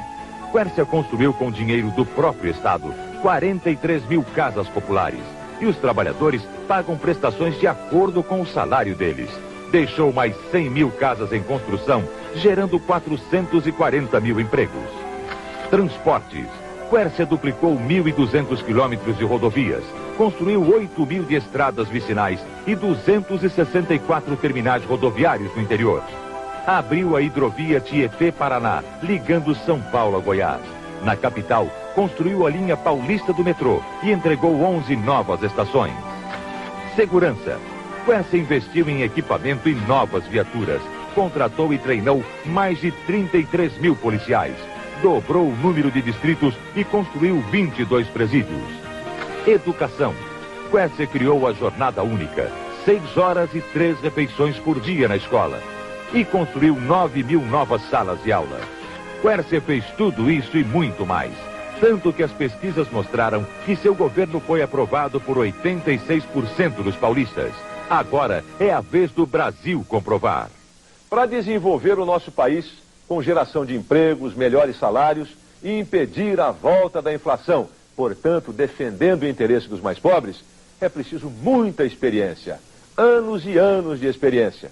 Quércia construiu com dinheiro do próprio Estado 43 mil casas populares. e os trabalhadores pagam prestações de acordo com o salário deles. Deixou mais 100 mil casas em construção, gerando 440 mil empregos. Transportes. Quércia duplicou 1.200 quilômetros de rodovias, construiu 8 mil de estradas vicinais e 264 terminais rodoviários no interior. Abriu a hidrovia Tietê-Paraná, ligando São Paulo a Goiás. Na capital, construiu a linha paulista do metrô e entregou 11 novas estações. Segurança. Quércia investiu em equipamento e novas viaturas. Contratou e treinou mais de 33 mil policiais. Dobrou o número de distritos e construiu 22 presídios. Educação. Quércia criou a jornada única, 6 horas e 3 refeições por dia na escola. E construiu 9 mil novas salas de aula. Quércia fez tudo isso e muito mais. Tanto que as pesquisas mostraram que seu governo foi aprovado por 86% dos paulistas. Agora é a vez do Brasil comprovar. Para desenvolver o nosso país com geração de empregos, melhores salários e impedir a volta da inflação, portanto, defendendo o interesse dos mais pobres, é preciso muita experiência. Anos e anos de experiência.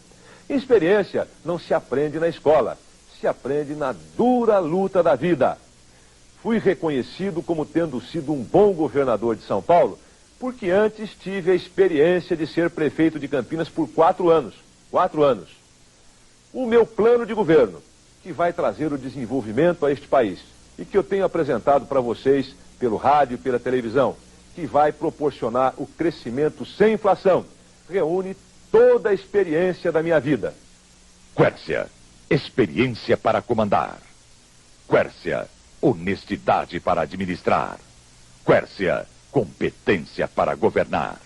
Experiência não se aprende na escola, se aprende na dura luta da vida. Fui reconhecido como tendo sido um bom governador de São Paulo, porque antes tive a experiência de ser prefeito de Campinas por 4 anos. 4 anos. O meu plano de governo, que vai trazer o desenvolvimento a este país e que eu tenho apresentado para vocês pelo rádio e pela televisão, que vai proporcionar o crescimento sem inflação, reúne toda a experiência da minha vida. Quércia, experiência para comandar. Quércia, honestidade para administrar. Quércia, competência para governar.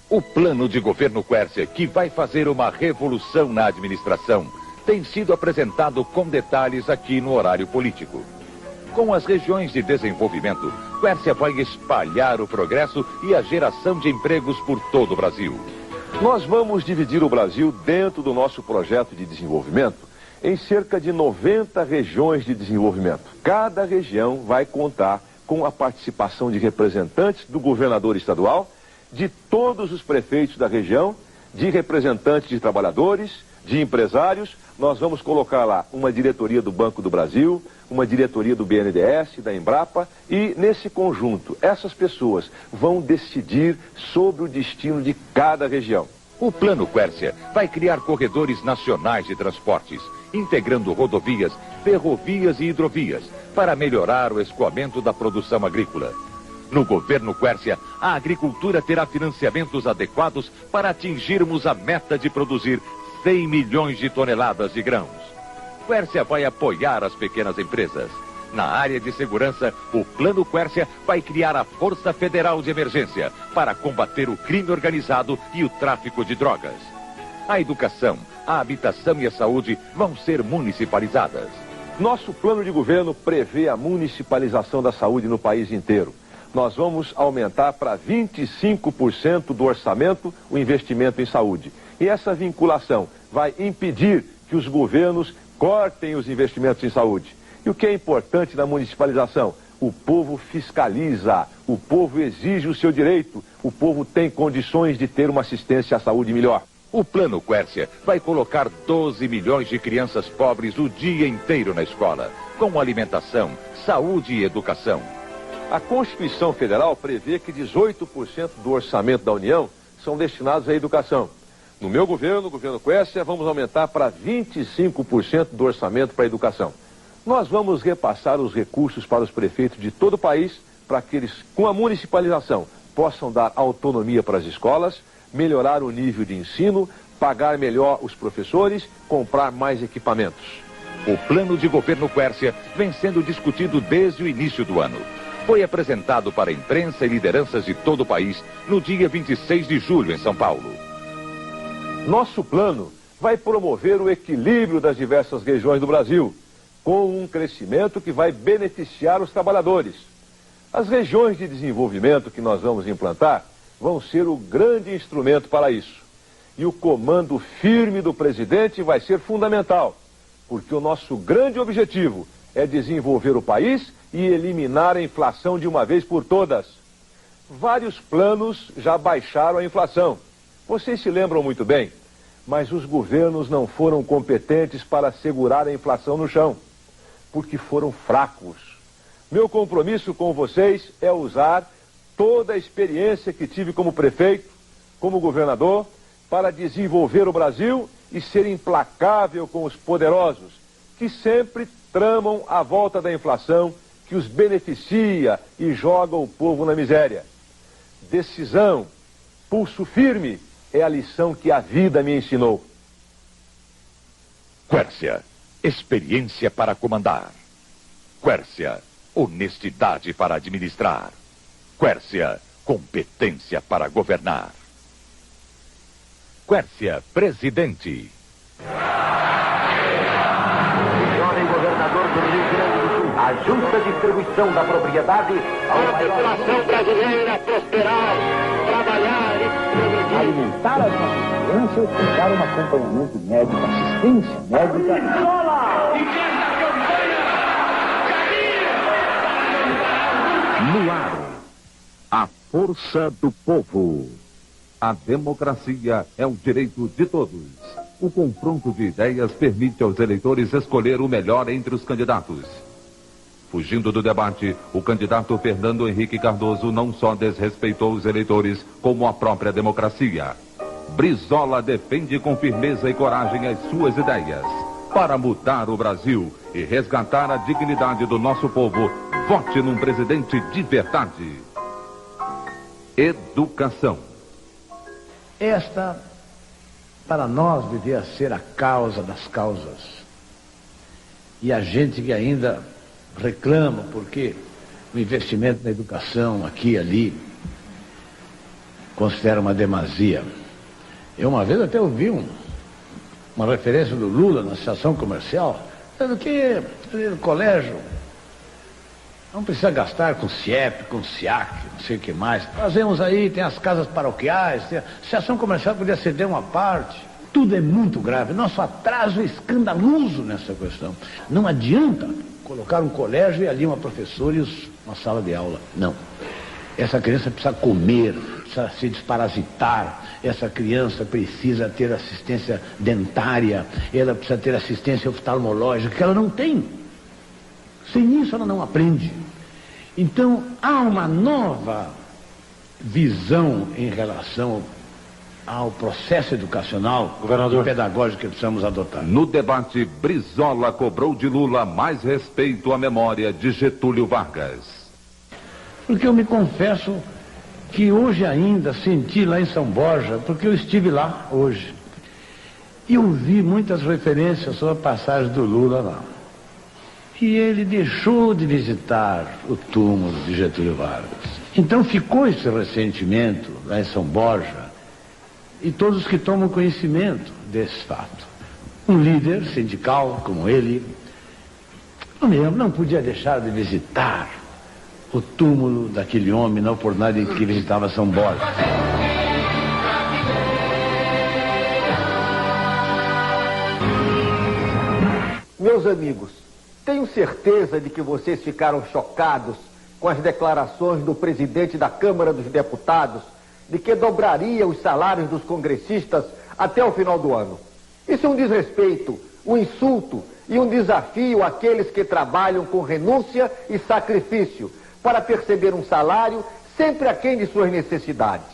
O plano de governo Quércia, que vai fazer uma revolução na administração, tem sido apresentado com detalhes aqui no Horário Político. Com as regiões de desenvolvimento, Quércia vai espalhar o progresso e a geração de empregos por todo o Brasil. Nós vamos dividir o Brasil dentro do nosso projeto de desenvolvimento em cerca de 90 regiões de desenvolvimento. Cada região vai contar com a participação de representantes do governador estadual, de todos os prefeitos da região, de representantes de trabalhadores, de empresários. Nós vamos colocar lá uma diretoria do Banco do Brasil, uma diretoria do BNDES, da Embrapa, e nesse conjunto, essas pessoas vão decidir sobre o destino de cada região. O Plano Quércia vai criar corredores nacionais de transportes, integrando rodovias, ferrovias e hidrovias, para melhorar o escoamento da produção agrícola. No governo Quércia, a agricultura terá financiamentos adequados para atingirmos a meta de produzir 100 milhões de toneladas de grãos. Quércia vai apoiar as pequenas empresas. Na área de segurança, o Plano Quércia vai criar a Força Federal de Emergência para combater o crime organizado e o tráfico de drogas. A educação, a habitação e a saúde vão ser municipalizadas. Nosso plano de governo prevê a municipalização da saúde no país inteiro. Nós vamos aumentar para 25% do orçamento o investimento em saúde. E essa vinculação vai impedir que os governos cortem os investimentos em saúde. E o que é importante na municipalização? O povo fiscaliza, o povo exige o seu direito, o povo tem condições de ter uma assistência à saúde melhor. O Plano Quércia vai colocar 12 milhões de crianças pobres o dia inteiro na escola, com alimentação, saúde e educação. A Constituição Federal prevê que 18% do orçamento da União são destinados à educação. No meu governo, o governo Quércia, vamos aumentar para 25% do orçamento para a educação. Nós vamos repassar os recursos para os prefeitos de todo o país para que eles, com a municipalização, possam dar autonomia para as escolas, melhorar o nível de ensino, pagar melhor os professores, comprar mais equipamentos. O plano de governo Quércia vem sendo discutido desde o início do ano. Foi apresentado para a imprensa e lideranças de todo o país no dia 26 de julho em São Paulo. Nosso plano vai promover o equilíbrio das diversas regiões do Brasil, com um crescimento que vai beneficiar os trabalhadores. As regiões de desenvolvimento que nós vamos implantar vão ser o grande instrumento para isso. E o comando firme do presidente vai ser fundamental, porque o nosso grande objetivo é desenvolver o país e eliminar a inflação de uma vez por todas. Vários planos já baixaram a inflação. Vocês se lembram muito bem, mas os governos não foram competentes para segurar a inflação no chão, porque foram fracos. Meu compromisso com vocês é usar toda a experiência que tive como prefeito, como governador, para desenvolver o Brasil e ser implacável com os poderosos, que sempre tramam a volta da inflação, que os beneficia e joga o povo na miséria. Decisão, pulso firme, é a lição que a vida me ensinou. Quércia, experiência para comandar. Quércia, honestidade para administrar. Quércia, competência para governar. Quércia, presidente. Jovem governador do Rio Grande do Sul, a justa distribuição da propriedade ao a população brasileira prosperar, trabalhar e progredir. Alimentar as nossas crianças e dar um acompanhamento médico, assistência médica. No ar, a força do povo. A democracia é o direito de todos. O confronto de ideias permite aos eleitores escolher o melhor entre os candidatos. Fugindo do debate, o candidato Fernando Henrique Cardoso não só desrespeitou os eleitores, como a própria democracia. Brizola defende com firmeza e coragem as suas ideias. Para mudar o Brasil e resgatar a dignidade do nosso povo, vote num presidente de verdade. Educação. Esta, para nós, devia ser a causa das causas. E a gente que ainda reclama porque o investimento na educação, aqui e ali, considera uma demasia. Eu uma vez até ouvi uma referência do Lula na associação comercial, dizendo que no colégio não precisa gastar com CIEP, com SIAC, não sei o que mais. Fazemos aí, tem as casas paroquiais, a associação comercial podia ceder uma parte. Tudo é muito grave. Nosso atraso é escandaloso nessa questão. Não adianta colocar um colégio e ali uma professora e uma sala de aula. Não. Essa criança precisa comer, precisa se desparasitar. Essa criança precisa ter assistência dentária, ela precisa ter assistência oftalmológica, que ela não tem. Sem isso ela não aprende. Então há uma nova visão em relação ao processo educacional e pedagógico que precisamos adotar. No debate, Brizola cobrou de Lula mais respeito à memória de Getúlio Vargas. Porque eu me confesso que hoje ainda senti lá em São Borja, porque eu estive lá hoje, e ouvi muitas referências sobre a passagem do Lula lá. E ele deixou de visitar o túmulo de Getúlio Vargas. Então ficou esse ressentimento lá em São Borja, e todos que tomam conhecimento desse fato. Um líder sindical como ele, não podia deixar de visitar o túmulo daquele homem na oportunidade em que visitava São Borja. Meus amigos, tenho certeza de que vocês ficaram chocados com as declarações do presidente da Câmara dos Deputados de que dobraria os salários dos congressistas até o final do ano. Isso é um desrespeito, um insulto e um desafio àqueles que trabalham com renúncia e sacrifício para perceber um salário sempre aquém de suas necessidades.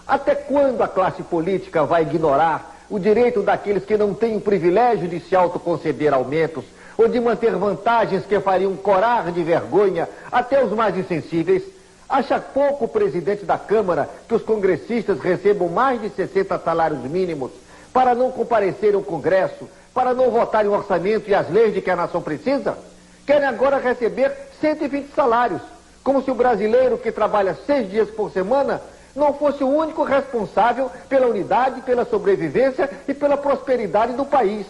Até quando a classe política vai ignorar o direito daqueles que não têm o privilégio de se autoconceder aumentos ou de manter vantagens que fariam corar de vergonha até os mais insensíveis? Acha pouco o presidente da Câmara que os congressistas recebam mais de 60 salários mínimos para não comparecerem ao Congresso, para não votarem o orçamento e as leis de que a nação precisa? Querem agora receber 120 salários, como se o brasileiro que trabalha 6 dias por semana não fosse o único responsável pela unidade, pela sobrevivência e pela prosperidade do país.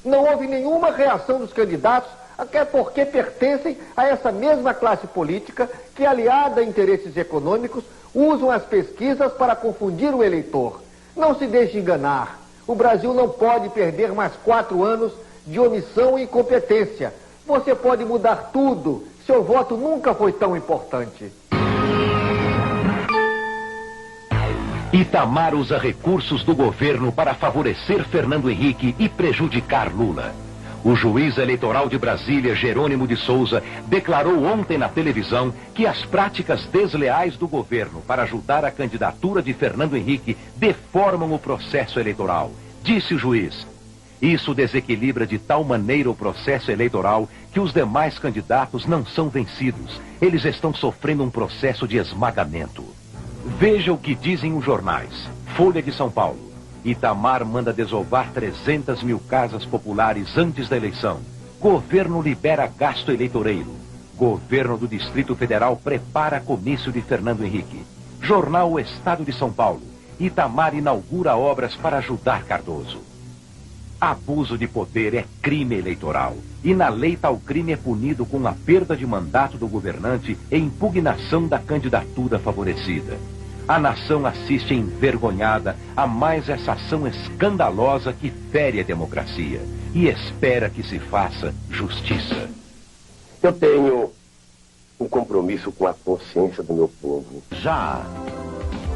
Não houve nenhuma reação dos candidatos, até porque pertencem a essa mesma classe política que, aliada a interesses econômicos, usam as pesquisas para confundir o eleitor. Não se deixe enganar. O Brasil não pode perder mais 4 anos de omissão e incompetência. Você pode mudar tudo. Seu voto nunca foi tão importante. Itamar usa recursos do governo para favorecer Fernando Henrique e prejudicar Lula. O juiz eleitoral de Brasília, Jerônimo de Souza, declarou ontem na televisão que as práticas desleais do governo para ajudar a candidatura de Fernando Henrique deformam o processo eleitoral. Disse o juiz: isso desequilibra de tal maneira o processo eleitoral que os demais candidatos não são vencidos. Eles estão sofrendo um processo de esmagamento. Veja o que dizem os jornais. Folha de São Paulo. Itamar manda desovar 300 mil casas populares antes da eleição. Governo libera gasto eleitoreiro. Governo do Distrito Federal prepara comício de Fernando Henrique. Jornal O Estado de São Paulo. Itamar inaugura obras para ajudar Cardoso. Abuso de poder é crime eleitoral. E na lei tal crime é punido com a perda de mandato do governante e impugnação da candidatura favorecida. A nação assiste envergonhada a mais essa ação escandalosa que fere a democracia e espera que se faça justiça. Eu tenho um compromisso com a consciência do meu povo. Já.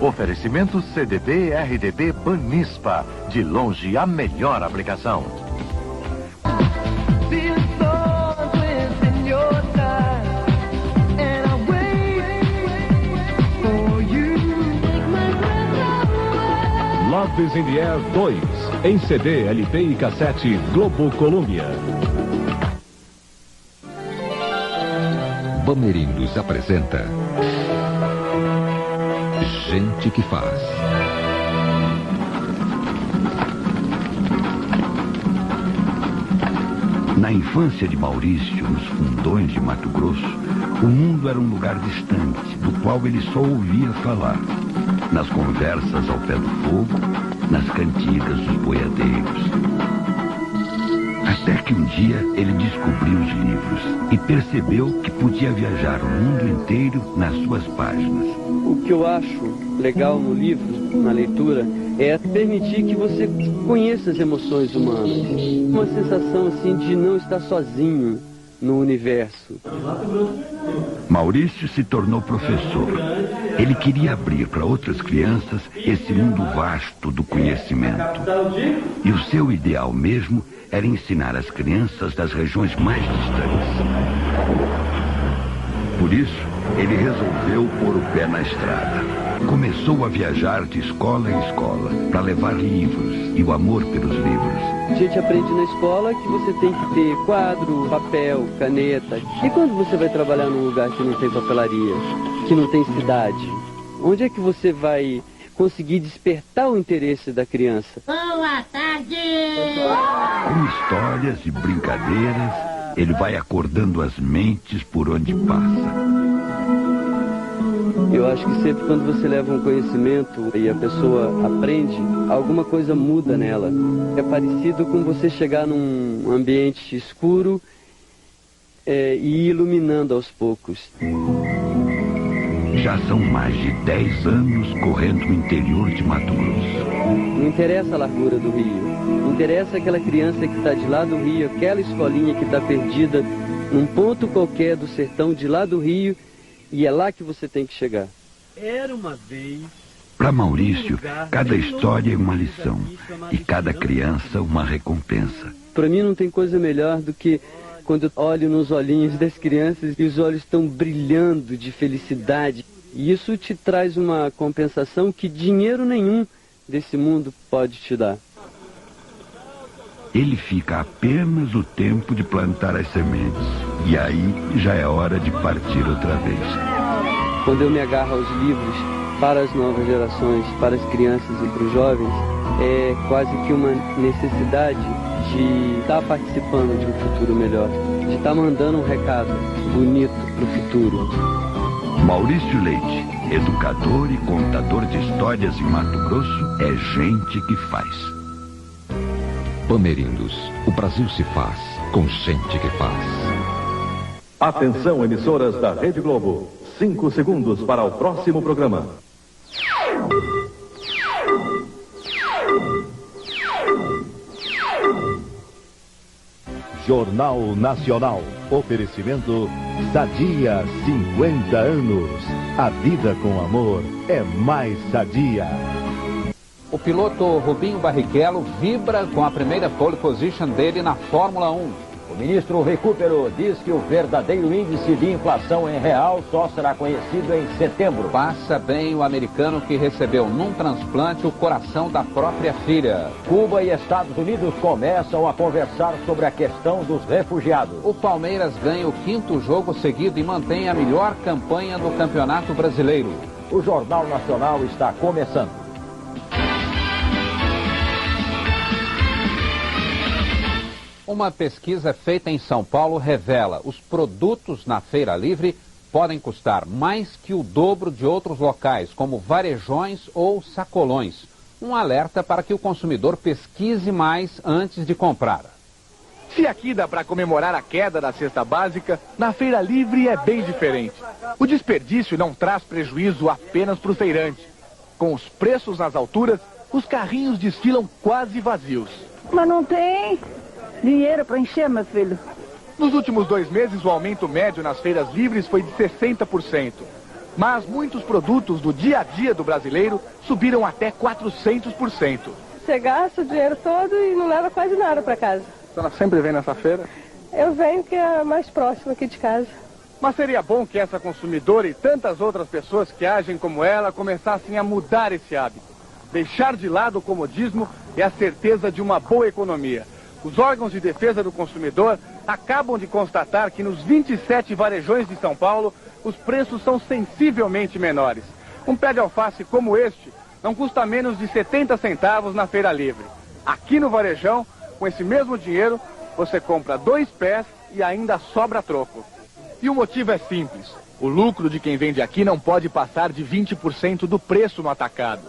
Oferecimento CDB RDB Banispa. De longe a melhor aplicação. Love is in the Air 2, em CD, LP e cassete Globo Colômbia. Bamerindos apresenta Gente que Faz. Na infância de Maurício, nos fundões de Mato Grosso, o mundo era um lugar distante, do qual ele só ouvia falar. Nas conversas ao pé do fogo, nas cantigas dos boiadeiros. Até que um dia ele descobriu os livros e percebeu que podia viajar o mundo inteiro nas suas páginas. O que eu acho legal no livro, na leitura, é permitir que você conheça as emoções humanas. Uma sensação assim de não estar sozinho no universo. Maurício se tornou professor. Ele queria abrir para outras crianças esse mundo vasto do conhecimento. E o seu ideal mesmo era ensinar as crianças das regiões mais distantes. Por isso, ele resolveu pôr o pé na estrada. Começou a viajar de escola em escola para levar livros e o amor pelos livros. A gente aprende na escola que você tem que ter quadro, papel, caneta. E quando você vai trabalhar num lugar que não tem papelaria, que não tem cidade, onde é que você vai conseguir despertar o interesse da criança? Boa tarde! Com histórias e brincadeiras, ele vai acordando as mentes por onde passa. Eu acho que sempre quando você leva um conhecimento e a pessoa aprende, alguma coisa muda nela. É parecido com você chegar num ambiente escuro e ir iluminando aos poucos. Já são mais de 10 anos correndo o interior de Mato Grosso. Não interessa a largura do rio. Não interessa aquela criança que está de lá do rio, aquela escolinha que está perdida num ponto qualquer do sertão de lá do rio. E é lá que você tem que chegar. Era uma vez... Para Maurício, cada história é uma lição. E cada criança uma recompensa. Para mim não tem coisa melhor do que quando eu olho nos olhinhos das crianças e os olhos estão brilhando de felicidade. E isso te traz uma compensação que dinheiro nenhum desse mundo pode te dar. Ele fica apenas o tempo de plantar as sementes. E aí já é hora de partir outra vez. Quando eu me agarro aos livros para as novas gerações, para as crianças e para os jovens, é quase que uma necessidade de estar participando de um futuro melhor, de estar mandando um recado bonito para o futuro. Maurício Leite, educador e contador de histórias em Mato Grosso, é gente que faz. Bamerindos, o Brasil se faz com gente que faz. Atenção, emissoras da Rede Globo. 5 segundos para o próximo programa. Jornal Nacional. Oferecimento Sadia 50 anos. A vida com amor é mais sadia. O piloto Rubinho Barrichello vibra com a primeira pole position dele na Fórmula 1. O ministro Recupero diz que o verdadeiro índice de inflação em real só será conhecido em setembro. Passa bem o americano que recebeu num transplante o coração da própria filha. Cuba e Estados Unidos começam a conversar sobre a questão dos refugiados. O Palmeiras ganha o 5º jogo seguido e mantém a melhor campanha do Campeonato Brasileiro. O Jornal Nacional está começando. Uma pesquisa feita em São Paulo revela: os produtos na Feira Livre podem custar mais que o dobro de outros locais, como varejões ou sacolões. Um alerta para que o consumidor pesquise mais antes de comprar. Se aqui dá para comemorar a queda da cesta básica, na Feira Livre é bem diferente. O desperdício não traz prejuízo apenas para o feirante. Com os preços nas alturas, os carrinhos desfilam quase vazios. Mas não tem dinheiro para encher, meu filho. Nos últimos 2 meses, o aumento médio nas feiras livres foi de 60%. Mas muitos produtos do dia a dia do brasileiro subiram até 400%. Você gasta o dinheiro todo e não leva quase nada para casa. A senhora sempre vem nessa feira? Eu venho que é a mais próxima aqui de casa. Mas seria bom que essa consumidora e tantas outras pessoas que agem como ela começassem a mudar esse hábito. Deixar de lado o comodismo e a certeza de uma boa economia. Os órgãos de defesa do consumidor acabam de constatar que nos 27 varejões de São Paulo, os preços são sensivelmente menores. Um pé de alface como este não custa menos de 70 centavos na Feira Livre. Aqui no varejão, com esse mesmo dinheiro, você compra 2 pés e ainda sobra troco. E o motivo é simples. O lucro de quem vende aqui não pode passar de 20% do preço no atacado.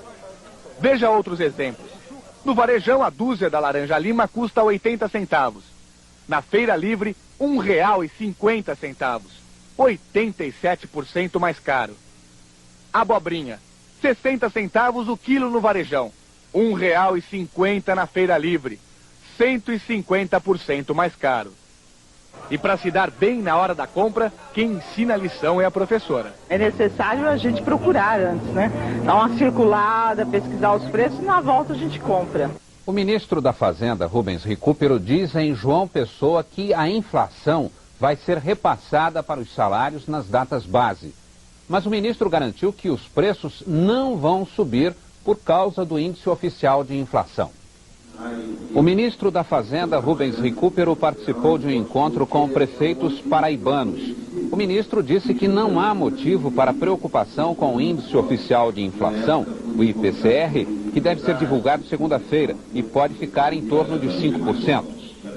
Veja outros exemplos. No varejão, a dúzia da laranja lima custa 80 centavos. Na Feira Livre, R$ 1,50. 87% mais caro. Abobrinha, 60 centavos o quilo no varejão. R$ 1,50 na Feira Livre. 150% mais caro. E para se dar bem na hora da compra, quem ensina a lição é a professora. É necessário a gente procurar antes, né? Dar uma circulada, pesquisar os preços e na volta a gente compra. O ministro da Fazenda, Rubens Recupero, diz em João Pessoa que a inflação vai ser repassada para os salários nas datas base. Mas o ministro garantiu que os preços não vão subir por causa do índice oficial de inflação. O ministro da Fazenda, Rubens Recupero, participou de um encontro com prefeitos paraibanos. O ministro disse que não há motivo para preocupação com o índice oficial de inflação, o IPCR, que deve ser divulgado segunda-feira e pode ficar em torno de 5%.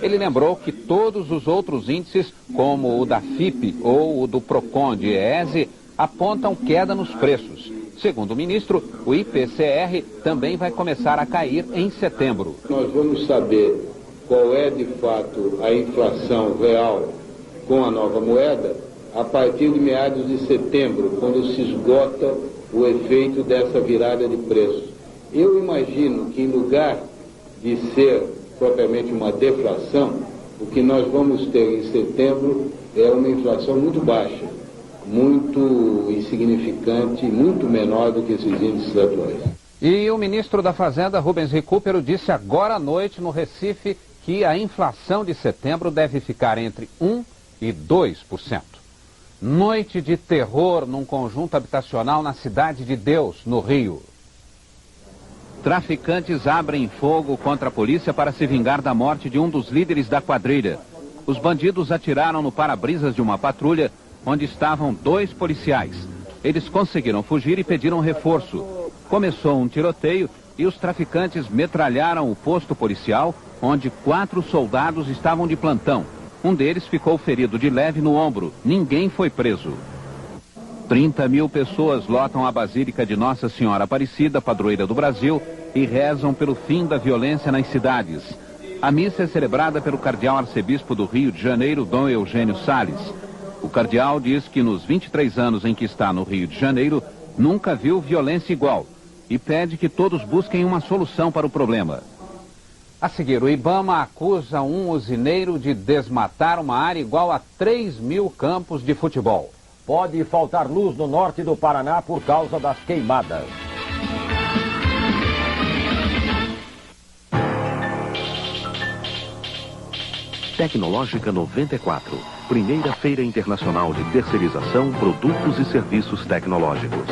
Ele lembrou que todos os outros índices, como o da FIPE ou o do PROCON de EESE, apontam queda nos preços. Segundo o ministro, o IPCR também vai começar a cair em setembro. Nós vamos saber qual é de fato a inflação real com a nova moeda a partir de meados de setembro, quando se esgota o efeito dessa virada de preço. Eu imagino que em lugar de ser propriamente uma deflação, o que nós vamos ter em setembro é uma inflação muito baixa, muito insignificante, muito menor do que esses índices atuais. E o ministro da Fazenda, Rubens Recupero, disse agora à noite no Recife que a inflação de setembro deve ficar entre 1% e 2%. Noite de terror num conjunto habitacional na Cidade de Deus, no Rio. Traficantes abrem fogo contra a polícia para se vingar da morte de um dos líderes da quadrilha. Os bandidos atiraram no para-brisas de uma patrulha onde estavam 2 policiais. Eles conseguiram fugir e pediram reforço. Começou um tiroteio e os traficantes metralharam o posto policial, onde 4 soldados estavam de plantão. Um deles ficou ferido de leve no ombro. Ninguém foi preso. 30 mil pessoas lotam a Basílica de Nossa Senhora Aparecida, padroeira do Brasil, e rezam pelo fim da violência nas cidades. A missa é celebrada pelo cardeal arcebispo do Rio de Janeiro, Dom Eugênio Salles. O cardeal diz que nos 23 anos em que está no Rio de Janeiro, nunca viu violência igual e pede que todos busquem uma solução para o problema. A seguir, o Ibama acusa um usineiro de desmatar uma área igual a 3 mil campos de futebol. Pode faltar luz no norte do Paraná por causa das queimadas. Tecnológica 94, primeira feira internacional de terceirização, produtos e serviços tecnológicos.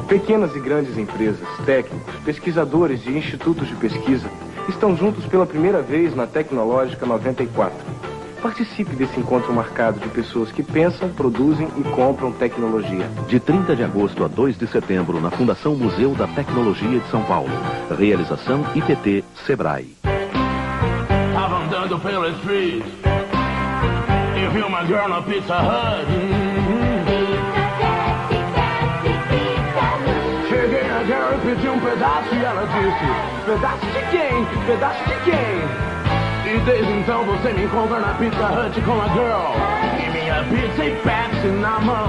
Pequenas e grandes empresas, técnicos, pesquisadores de institutos de pesquisa estão juntos pela primeira vez na Tecnológica 94. Participe desse encontro marcado de pessoas que pensam, produzem e compram tecnologia. De 30 de agosto a 2 de setembro, na Fundação Museu da Tecnologia de São Paulo. Realização IPT Sebrae. Tava andando pela street e vi uma girl na Pizza Hut. Cheguei na girl e pedi um pedaço e ela disse: pedaço de quem? Pedaço de quem? E desde então você me encontra na Pizza Hut com a girl e minha pizza e Pepsi na mão.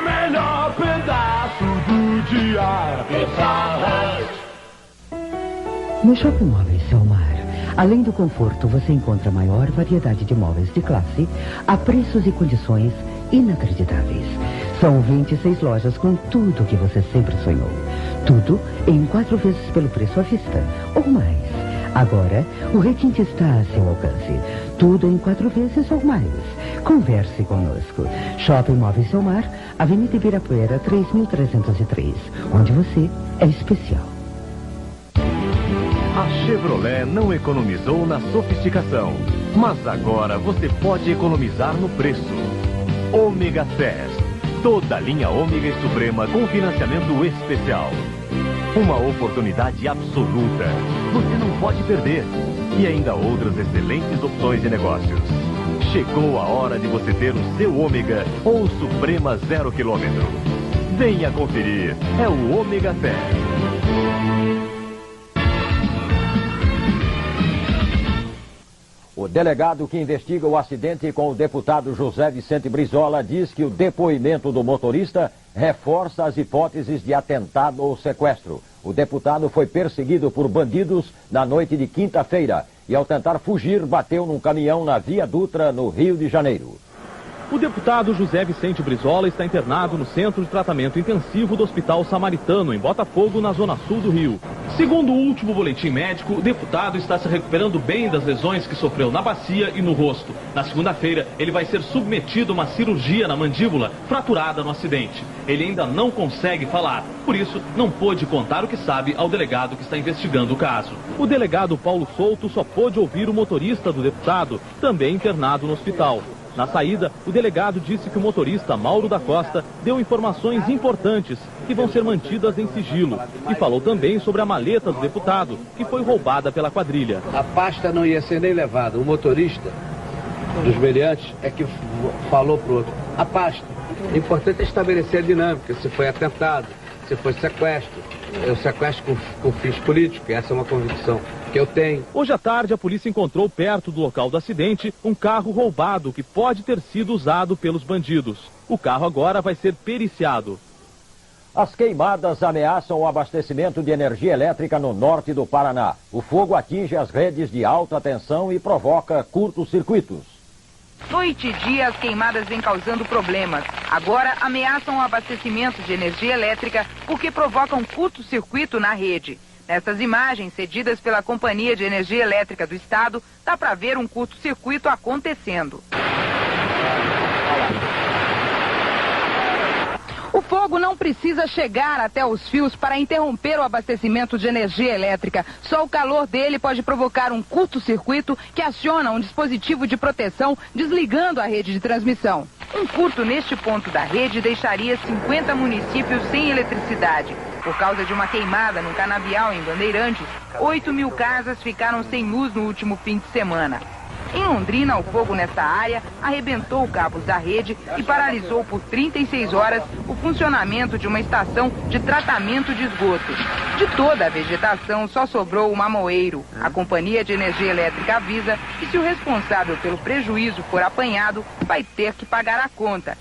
Melhor pedaço do dia, Pizza Hut. No Shopping Móveis Selmar, além do conforto, você encontra a maior variedade de móveis de classe a preços e condições inacreditáveis. São 26 lojas com tudo o que você sempre sonhou. Tudo em 4 vezes pelo preço à vista, ou mais. Agora, o requinte está a seu alcance. Tudo em 4 vezes ou mais. Converse conosco. Shopping Móveis Selmar, Avenida Ibirapuera, 3303, onde você é especial. A Chevrolet não economizou na sofisticação, mas agora você pode economizar no preço. Ômega Fest. Toda a linha Ômega e Suprema com financiamento especial. Uma oportunidade absoluta. Você não pode perder. E ainda outras excelentes opções de negócios. Chegou a hora de você ter o seu Ômega ou Suprema 0 km. Venha conferir. É o Ômega Fest. O delegado que investiga o acidente com o deputado José Vicente Brizola diz que o depoimento do motorista reforça as hipóteses de atentado ou sequestro. O deputado foi perseguido por bandidos na noite de quinta-feira e, ao tentar fugir, bateu num caminhão na Via Dutra, no Rio de Janeiro. O deputado José Vicente Brizola está internado no Centro de Tratamento Intensivo do Hospital Samaritano, em Botafogo, na zona sul do Rio. Segundo o último boletim médico, o deputado está se recuperando bem das lesões que sofreu na bacia e no rosto. Na segunda-feira, ele vai ser submetido a uma cirurgia na mandíbula, fraturada no acidente. Ele ainda não consegue falar, por isso não pôde contar o que sabe ao delegado que está investigando o caso. O delegado Paulo Souto só pôde ouvir o motorista do deputado, também internado no hospital. Na saída, o delegado disse que o motorista Mauro da Costa deu informações importantes que vão ser mantidas em sigilo. E falou também sobre a maleta do deputado, que foi roubada pela quadrilha. A pasta não ia ser nem levada. O motorista dos meliantes é que falou pro outro: a pasta. O importante é estabelecer a dinâmica, se foi atentado, se foi sequestro. Eu sequestro com fins políticos, essa é uma convicção que eu tenho. Hoje à tarde, a polícia encontrou perto do local do acidente um carro roubado que pode ter sido usado pelos bandidos. O carro agora vai ser periciado. As queimadas ameaçam o abastecimento de energia elétrica no norte do Paraná. O fogo atinge as redes de alta tensão e provoca curtos-circuitos. Noite e dia, as queimadas vêm causando problemas. Agora, ameaçam o abastecimento de energia elétrica porque provocam curto-circuito na rede. Nessas imagens, cedidas pela Companhia de Energia Elétrica do Estado, dá para ver um curto-circuito acontecendo. O fogo não precisa chegar até os fios para interromper o abastecimento de energia elétrica. Só o calor dele pode provocar um curto-circuito que aciona um dispositivo de proteção, desligando a rede de transmissão. Um curto neste ponto da rede deixaria 50 municípios sem eletricidade. Por causa de uma queimada num canavial em Bandeirantes, 8.000 casas ficaram sem luz no último fim de semana. Em Londrina, o fogo nesta área arrebentou cabos da rede e paralisou por 36 horas o funcionamento de uma estação de tratamento de esgoto. De toda a vegetação, só sobrou o mamoeiro. A Companhia de Energia Elétrica avisa que se o responsável pelo prejuízo for apanhado, vai ter que pagar a conta.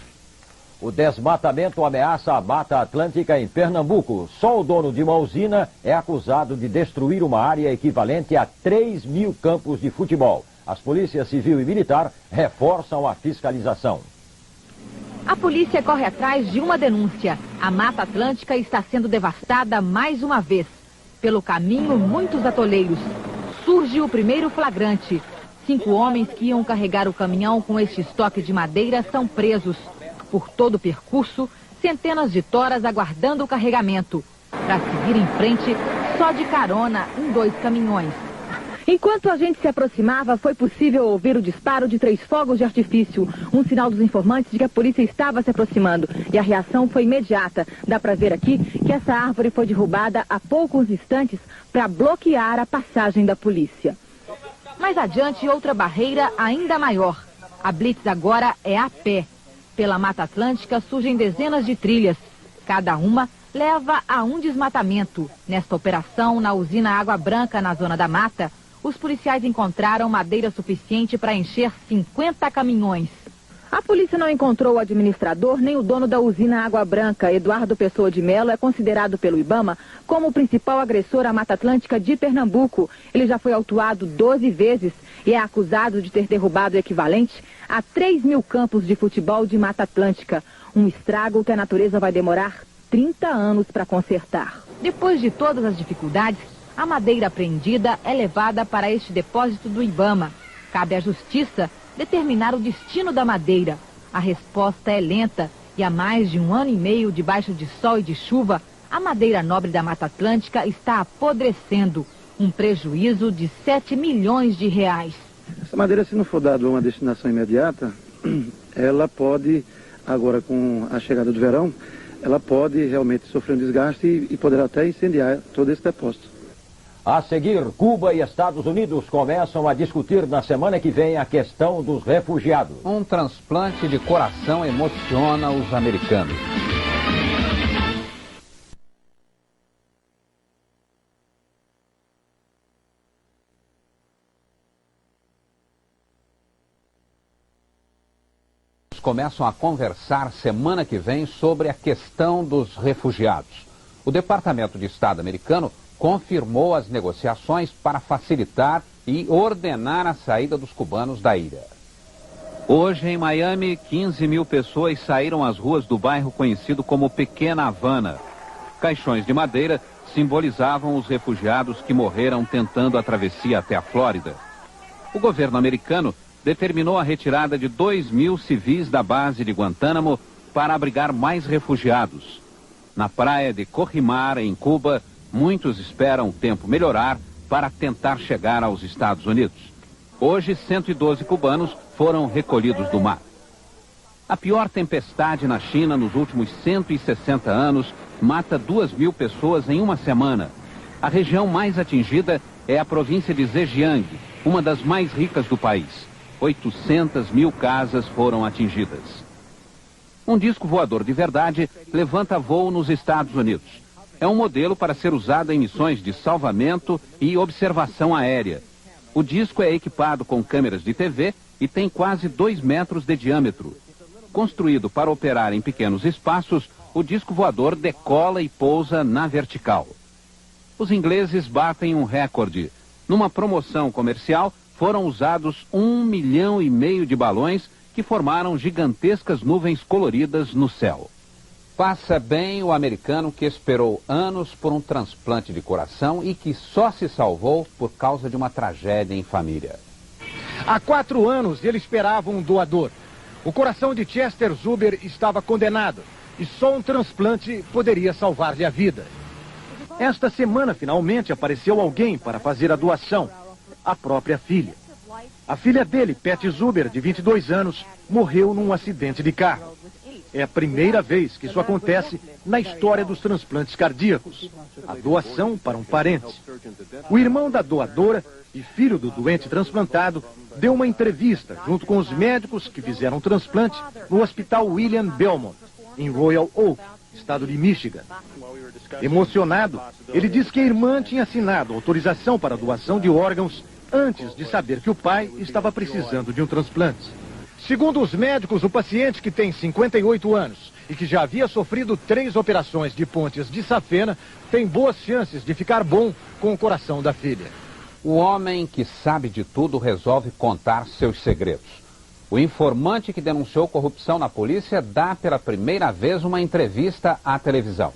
O desmatamento ameaça a Mata Atlântica em Pernambuco. Só o dono de uma usina é acusado de destruir uma área equivalente a 3.000 campos de futebol. As polícias civil e militar reforçam a fiscalização. A polícia corre atrás de uma denúncia. A Mata Atlântica está sendo devastada mais uma vez. Pelo caminho, muitos atoleiros. surge o primeiro flagrante. 5 homens que iam carregar o caminhão com este estoque de madeira são presos. Por todo o percurso, centenas de toras aguardando o carregamento. Para seguir em frente, só de carona em 2 caminhões. Enquanto a gente se aproximava, foi possível ouvir o disparo de 3 fogos de artifício, um sinal dos informantes de que a polícia estava se aproximando. E a reação foi imediata. Dá para ver aqui que essa árvore foi derrubada há poucos instantes para bloquear a passagem da polícia. Mais adiante, outra barreira ainda maior. A blitz agora é a pé. Pela Mata Atlântica surgem dezenas de trilhas. Cada uma leva a um desmatamento. Nesta operação, na usina Água Branca, na Zona da Mata, os policiais encontraram madeira suficiente para encher 50 caminhões. A polícia não encontrou o administrador nem o dono da usina Água Branca. Eduardo Pessoa de Mello é considerado pelo IBAMA como o principal agressor à Mata Atlântica de Pernambuco. Ele já foi autuado 12 vezes e é acusado de ter derrubado o equivalente a 3.000 campos de futebol de Mata Atlântica. Um estrago que a natureza vai demorar 30 anos para consertar. Depois de todas as dificuldades, a madeira apreendida é levada para este depósito do IBAMA. Cabe à Justiça determinar o destino da madeira. A resposta é lenta e há mais de 1 ano e meio, debaixo de sol e de chuva, a madeira nobre da Mata Atlântica está apodrecendo. Um prejuízo de 7 milhões de reais. Essa madeira, se não for dada uma destinação imediata, ela pode, agora com a chegada do verão, ela pode realmente sofrer um desgaste e poderá até incendiar todo esse depósito. A seguir, Cuba e Estados Unidos começam a discutir na semana que vem a questão dos refugiados. Um transplante de coração emociona os americanos. Começam a conversar semana que vem sobre a questão dos refugiados. O Departamento de Estado americano confirmou as negociações para facilitar e ordenar a saída dos cubanos da ilha. Hoje, em Miami, 15 mil pessoas saíram às ruas do bairro conhecido como Pequena Havana. Caixões de madeira simbolizavam os refugiados que morreram tentando a travessia até a Flórida. O governo americano determinou a retirada de 2.000 civis da base de Guantánamo para abrigar mais refugiados. Na praia de Cojimar, em Cuba, muitos esperam o tempo melhorar para tentar chegar aos Estados Unidos. Hoje, 112 cubanos foram recolhidos do mar. A pior tempestade na China nos últimos 160 anos mata 2.000 pessoas em uma semana. A região mais atingida é a província de Zhejiang, uma das mais ricas do país. 800 mil casas foram atingidas. Um disco voador de verdade levanta voo nos Estados Unidos. É um modelo para ser usado em missões de salvamento e observação aérea. O disco é equipado com câmeras de TV e tem quase 2 metros de diâmetro. Construído para operar em pequenos espaços, o disco voador decola e pousa na vertical. Os ingleses batem um recorde. Numa promoção comercial, foram usados 1,5 milhão de balões que formaram gigantescas nuvens coloridas no céu. Passa bem o americano que esperou anos por um transplante de coração e que só se salvou por causa de uma tragédia em família. Há 4 anos ele esperava um doador. O coração de Chester Zuber estava condenado e só um transplante poderia salvar-lhe a vida. Esta semana, finalmente, apareceu alguém para fazer a doação. A própria filha. A filha dele, Pat Zuber, de 22 anos, morreu num acidente de carro. É a primeira vez que isso acontece na história dos transplantes cardíacos. A doação para um parente. O irmão da doadora e filho do doente transplantado deu uma entrevista junto com os médicos que fizeram o transplante no Hospital William Belmont, em Royal Oak, estado de Michigan. Emocionado, ele diz que a irmã tinha assinado autorização para a doação de órgãos antes de saber que o pai estava precisando de um transplante. Segundo os médicos, o paciente, que tem 58 anos e que já havia sofrido 3 operações de pontes de safena, tem boas chances de ficar bom com o coração da filha. O homem que sabe de tudo resolve contar seus segredos. O informante que denunciou corrupção na polícia dá pela primeira vez uma entrevista à televisão.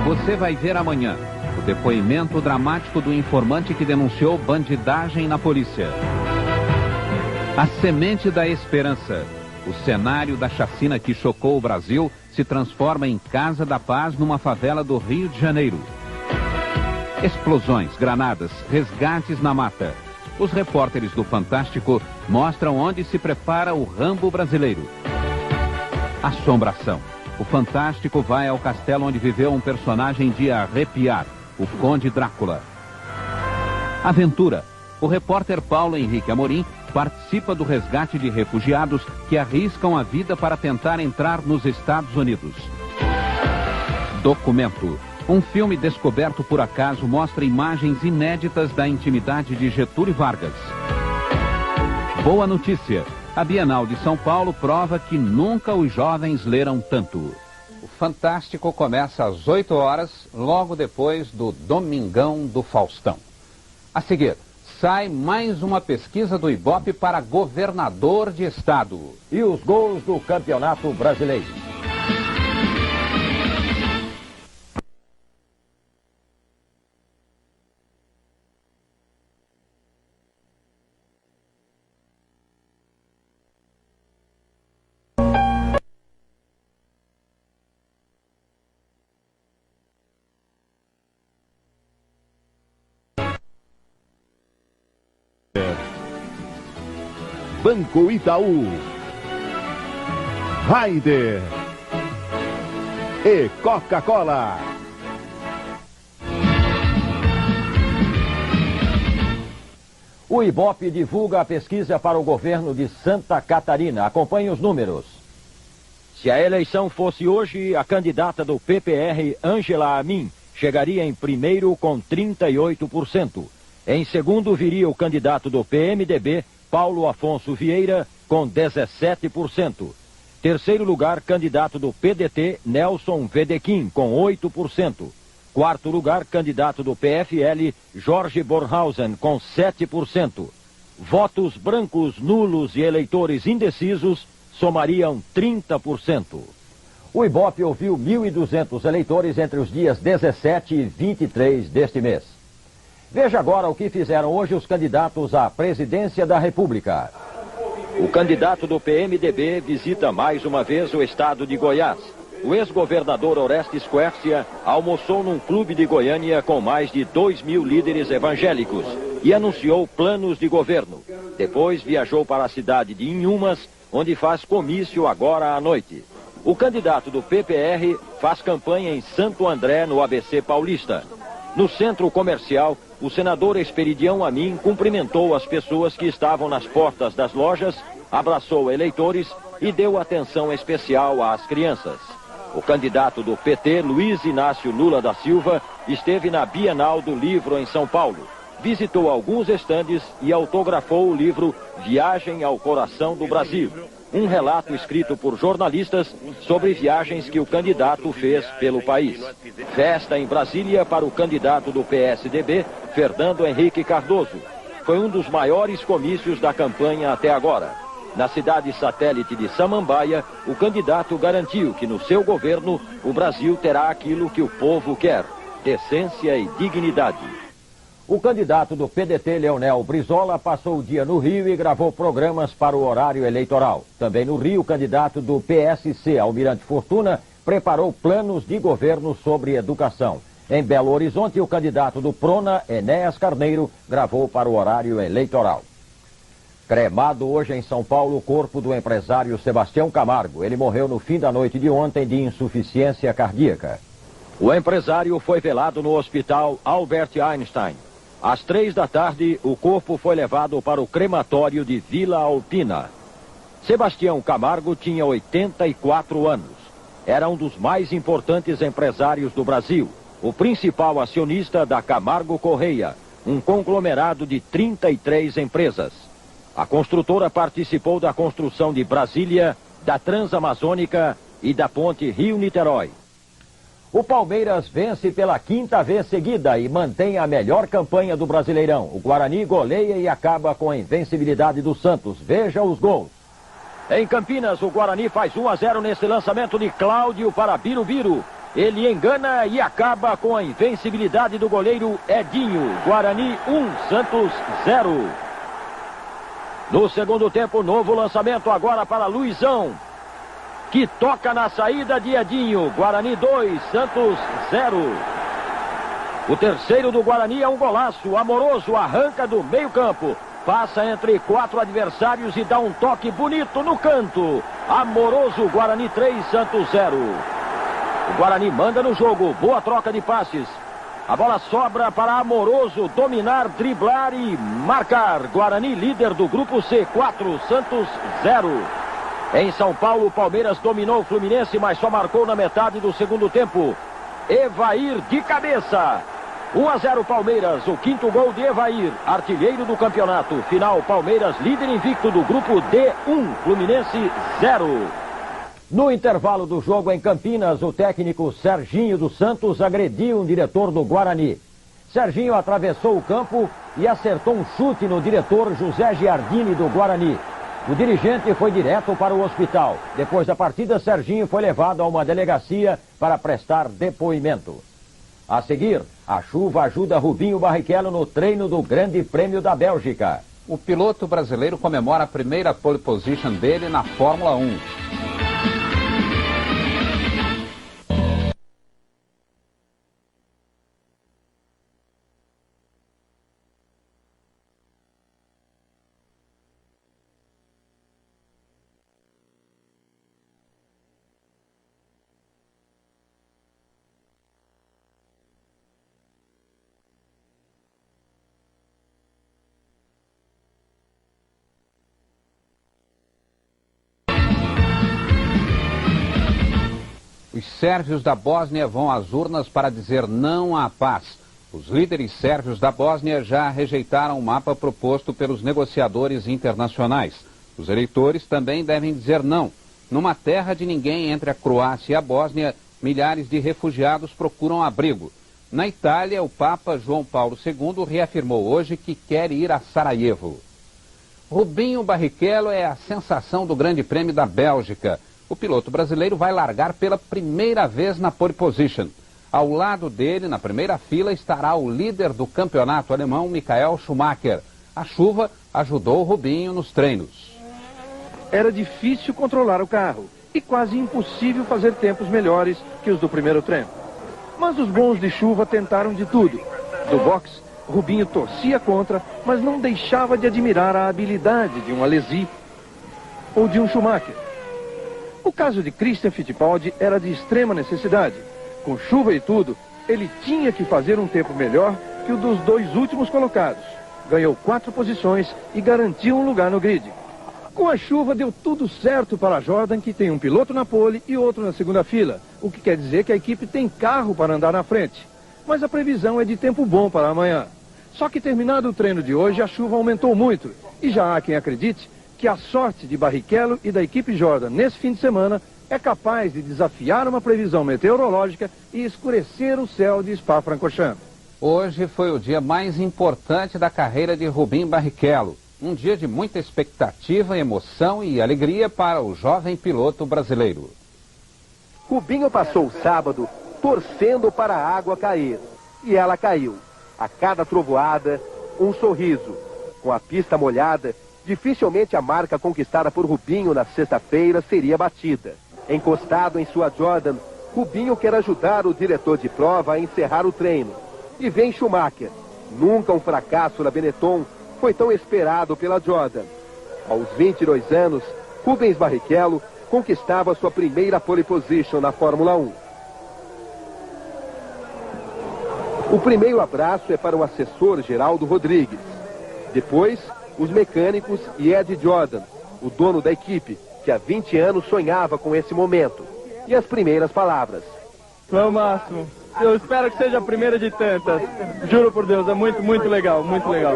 Você vai ver amanhã. O depoimento dramático do informante que denunciou bandidagem na polícia. A semente da esperança. O cenário da chacina que chocou o Brasil se transforma em Casa da Paz numa favela do Rio de Janeiro. Explosões, granadas, resgates na mata. Os repórteres do Fantástico mostram onde se prepara o Rambo brasileiro. Assombração. O Fantástico vai ao castelo onde viveu um personagem de arrepiar, o Conde Drácula. Aventura. O repórter Paulo Henrique Amorim participa do resgate de refugiados que arriscam a vida para tentar entrar nos Estados Unidos. Documento. Um filme descoberto por acaso mostra imagens inéditas da intimidade de Getúlio Vargas. Boa notícia. A Bienal de São Paulo prova que nunca os jovens leram tanto. O Fantástico começa às 8 horas, logo depois do Domingão do Faustão. A seguir, sai mais uma pesquisa do Ibope para governador de estado. E os gols do Campeonato Brasileiro. Banco Itaú, Raider e Coca-Cola. O Ibope divulga a pesquisa para o governo de Santa Catarina. Acompanhe os números. Se a eleição fosse hoje, a candidata do PPR, Ângela Amin, chegaria em primeiro com 38%. Em segundo viria o candidato do PMDB, Paulo Afonso Vieira, com 17%. Terceiro lugar, candidato do PDT, Nelson Vedequim, com 8%. Quarto lugar, candidato do PFL, Jorge Bornhausen, com 7%. Votos brancos, nulos e eleitores indecisos somariam 30%. O Ibope ouviu 1.200 eleitores entre os dias 17 e 23 deste mês. Veja agora o que fizeram hoje os candidatos à presidência da República. O candidato do PMDB visita mais uma vez o estado de Goiás. O ex-governador Orestes Quércia almoçou num clube de Goiânia com mais de 2.000 líderes evangélicos e anunciou planos de governo. Depois viajou para a cidade de Inhumas, onde faz comício agora à noite. O candidato do PPR faz campanha em Santo André, no ABC Paulista. No centro comercial, o senador Esperidião Amin cumprimentou as pessoas que estavam nas portas das lojas, abraçou eleitores e deu atenção especial às crianças. O candidato do PT, Luiz Inácio Lula da Silva, esteve na Bienal do Livro em São Paulo. Visitou alguns estandes e autografou o livro Viagem ao Coração do Brasil, um relato escrito por jornalistas sobre viagens que o candidato fez pelo país. Festa em Brasília para o candidato do PSDB, Fernando Henrique Cardoso. Foi um dos maiores comícios da campanha até agora. Na cidade satélite de Samambaia, o candidato garantiu que no seu governo o Brasil terá aquilo que o povo quer: decência e dignidade. O candidato do PDT, Leonel Brizola, passou o dia no Rio e gravou programas para o horário eleitoral. Também no Rio, o candidato do PSC, Almirante Fortuna, preparou planos de governo sobre educação. Em Belo Horizonte, o candidato do Prona, Enéas Carneiro, gravou para o horário eleitoral. Cremado hoje em São Paulo o corpo do empresário Sebastião Camargo. Ele morreu no fim da noite de ontem de insuficiência cardíaca. O empresário foi velado no hospital Albert Einstein. Às 3 da tarde, o corpo foi levado para o crematório de Vila Alpina. Sebastião Camargo tinha 84 anos. Era um dos mais importantes empresários do Brasil, o principal acionista da Camargo Correia, um conglomerado de 33 empresas. A construtora participou da construção de Brasília, da Transamazônica e da ponte Rio-Niterói. O Palmeiras vence pela 5ª vez seguida e mantém a melhor campanha do Brasileirão. O Guarani goleia e acaba com a invencibilidade do Santos. Veja os gols. Em Campinas, o Guarani faz 1-0 nesse lançamento de Cláudio para Birubiru. Ele engana e acaba com a invencibilidade do goleiro Edinho. Guarani 1, Santos 0. No segundo tempo, novo lançamento agora para Luizão, que toca na saída de Edinho. Guarani 2, Santos 0. O terceiro do Guarani é um golaço. Amoroso arranca do meio campo, passa entre 4 adversários e dá um toque bonito no canto. Amoroso, Guarani 3, Santos 0. O Guarani manda no jogo, boa troca de passes. A bola sobra para Amoroso dominar, driblar e marcar. Guarani líder do grupo C, 4, Santos 0. Em São Paulo, o Palmeiras dominou o Fluminense, mas só marcou na metade do segundo tempo. Evair de cabeça. 1-0 Palmeiras, o quinto gol de Evair, artilheiro do campeonato. Final, Palmeiras líder invicto do grupo D, 1, Fluminense 0. No intervalo do jogo em Campinas, o técnico Serginho dos Santos agrediu um diretor do Guarani. Serginho atravessou o campo e acertou um chute no diretor José Giardini do Guarani. O dirigente foi direto para o hospital. Depois da partida, Serginho foi levado a uma delegacia para prestar depoimento. A seguir, a chuva ajuda Rubinho Barrichello no treino do Grande Prêmio da Bélgica. O piloto brasileiro comemora a primeira pole position dele na Fórmula 1. Os sérvios da Bósnia vão às urnas para dizer não à paz. Os líderes sérvios da Bósnia já rejeitaram o mapa proposto pelos negociadores internacionais. Os eleitores também devem dizer não. Numa terra de ninguém entre a Croácia e a Bósnia, milhares de refugiados procuram abrigo. Na Itália, o Papa João Paulo II reafirmou hoje que quer ir a Sarajevo. Rubinho Barrichello é a sensação do Grande Prêmio da Bélgica. O piloto brasileiro vai largar pela primeira vez na pole position. Ao lado dele, na primeira fila, estará o líder do campeonato alemão, Michael Schumacher. A chuva ajudou o Rubinho nos treinos. Era difícil controlar o carro e quase impossível fazer tempos melhores que os do primeiro treino. Mas os bons de chuva tentaram de tudo. Do boxe, Rubinho torcia contra, mas não deixava de admirar a habilidade de um Alesi ou de um Schumacher. O caso de Christian Fittipaldi era de extrema necessidade. Com chuva e tudo, ele tinha que fazer um tempo melhor que o dos dois últimos colocados. Ganhou 4 posições e garantiu um lugar no grid. Com a chuva deu tudo certo para a Jordan, que tem um piloto na pole e outro na segunda fila, o que quer dizer que a equipe tem carro para andar na frente. Mas a previsão é de tempo bom para amanhã. Só que terminado o treino de hoje, a chuva aumentou muito e já há quem acredite que a sorte de Barrichello e da equipe Jordan nesse fim de semana é capaz de desafiar uma previsão meteorológica e escurecer o céu de Spa-Francorchamps. Hoje foi o dia mais importante da carreira de Rubinho Barrichello. Um dia de muita expectativa, emoção e alegria para o jovem piloto brasileiro. Rubinho passou o sábado torcendo para a água cair. E ela caiu. A cada trovoada, um sorriso. Com a pista molhada, dificilmente a marca conquistada por Rubinho na sexta-feira seria batida. Encostado em sua Jordan, Rubinho quer ajudar o diretor de prova a encerrar o treino. E vem Schumacher. Nunca um fracasso na Benetton foi tão esperado pela Jordan. Aos 22 anos, Rubens Barrichello conquistava sua primeira pole position na Fórmula 1. O primeiro abraço é para o assessor Geraldo Rodrigues. Depois, os mecânicos e Ed Jordan, o dono da equipe, que há 20 anos sonhava com esse momento. E as primeiras palavras. É o máximo. Eu espero que seja a primeira de tantas. Juro por Deus, é muito, muito legal, muito legal.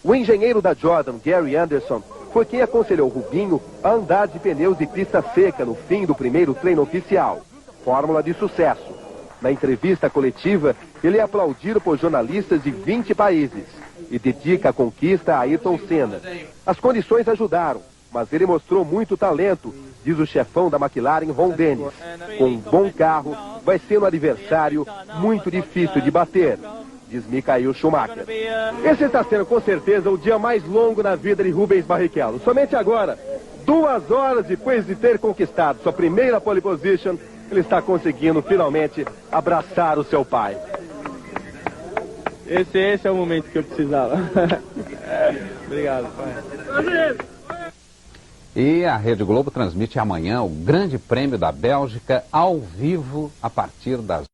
O engenheiro da Jordan, Gary Anderson, foi quem aconselhou Rubinho a andar de pneus de pista seca no fim do primeiro treino oficial. Fórmula de sucesso. Na entrevista coletiva, ele é aplaudido por jornalistas de 20 países e dedica a conquista a Ayrton Senna. As condições ajudaram. mas ele mostrou muito talento, diz o chefão da McLaren, Ron Dennis. Com um bom carro, vai ser um adversário muito difícil de bater, diz Michael Schumacher. Esse está sendo com certeza o dia mais longo na vida de Rubens Barrichello. Somente agora, 2 horas depois de ter conquistado sua primeira pole position, ele está conseguindo finalmente abraçar o seu pai. Esse é o momento que eu precisava. Obrigado, pai. E a Rede Globo transmite amanhã o Grande Prêmio da Bélgica ao vivo a partir das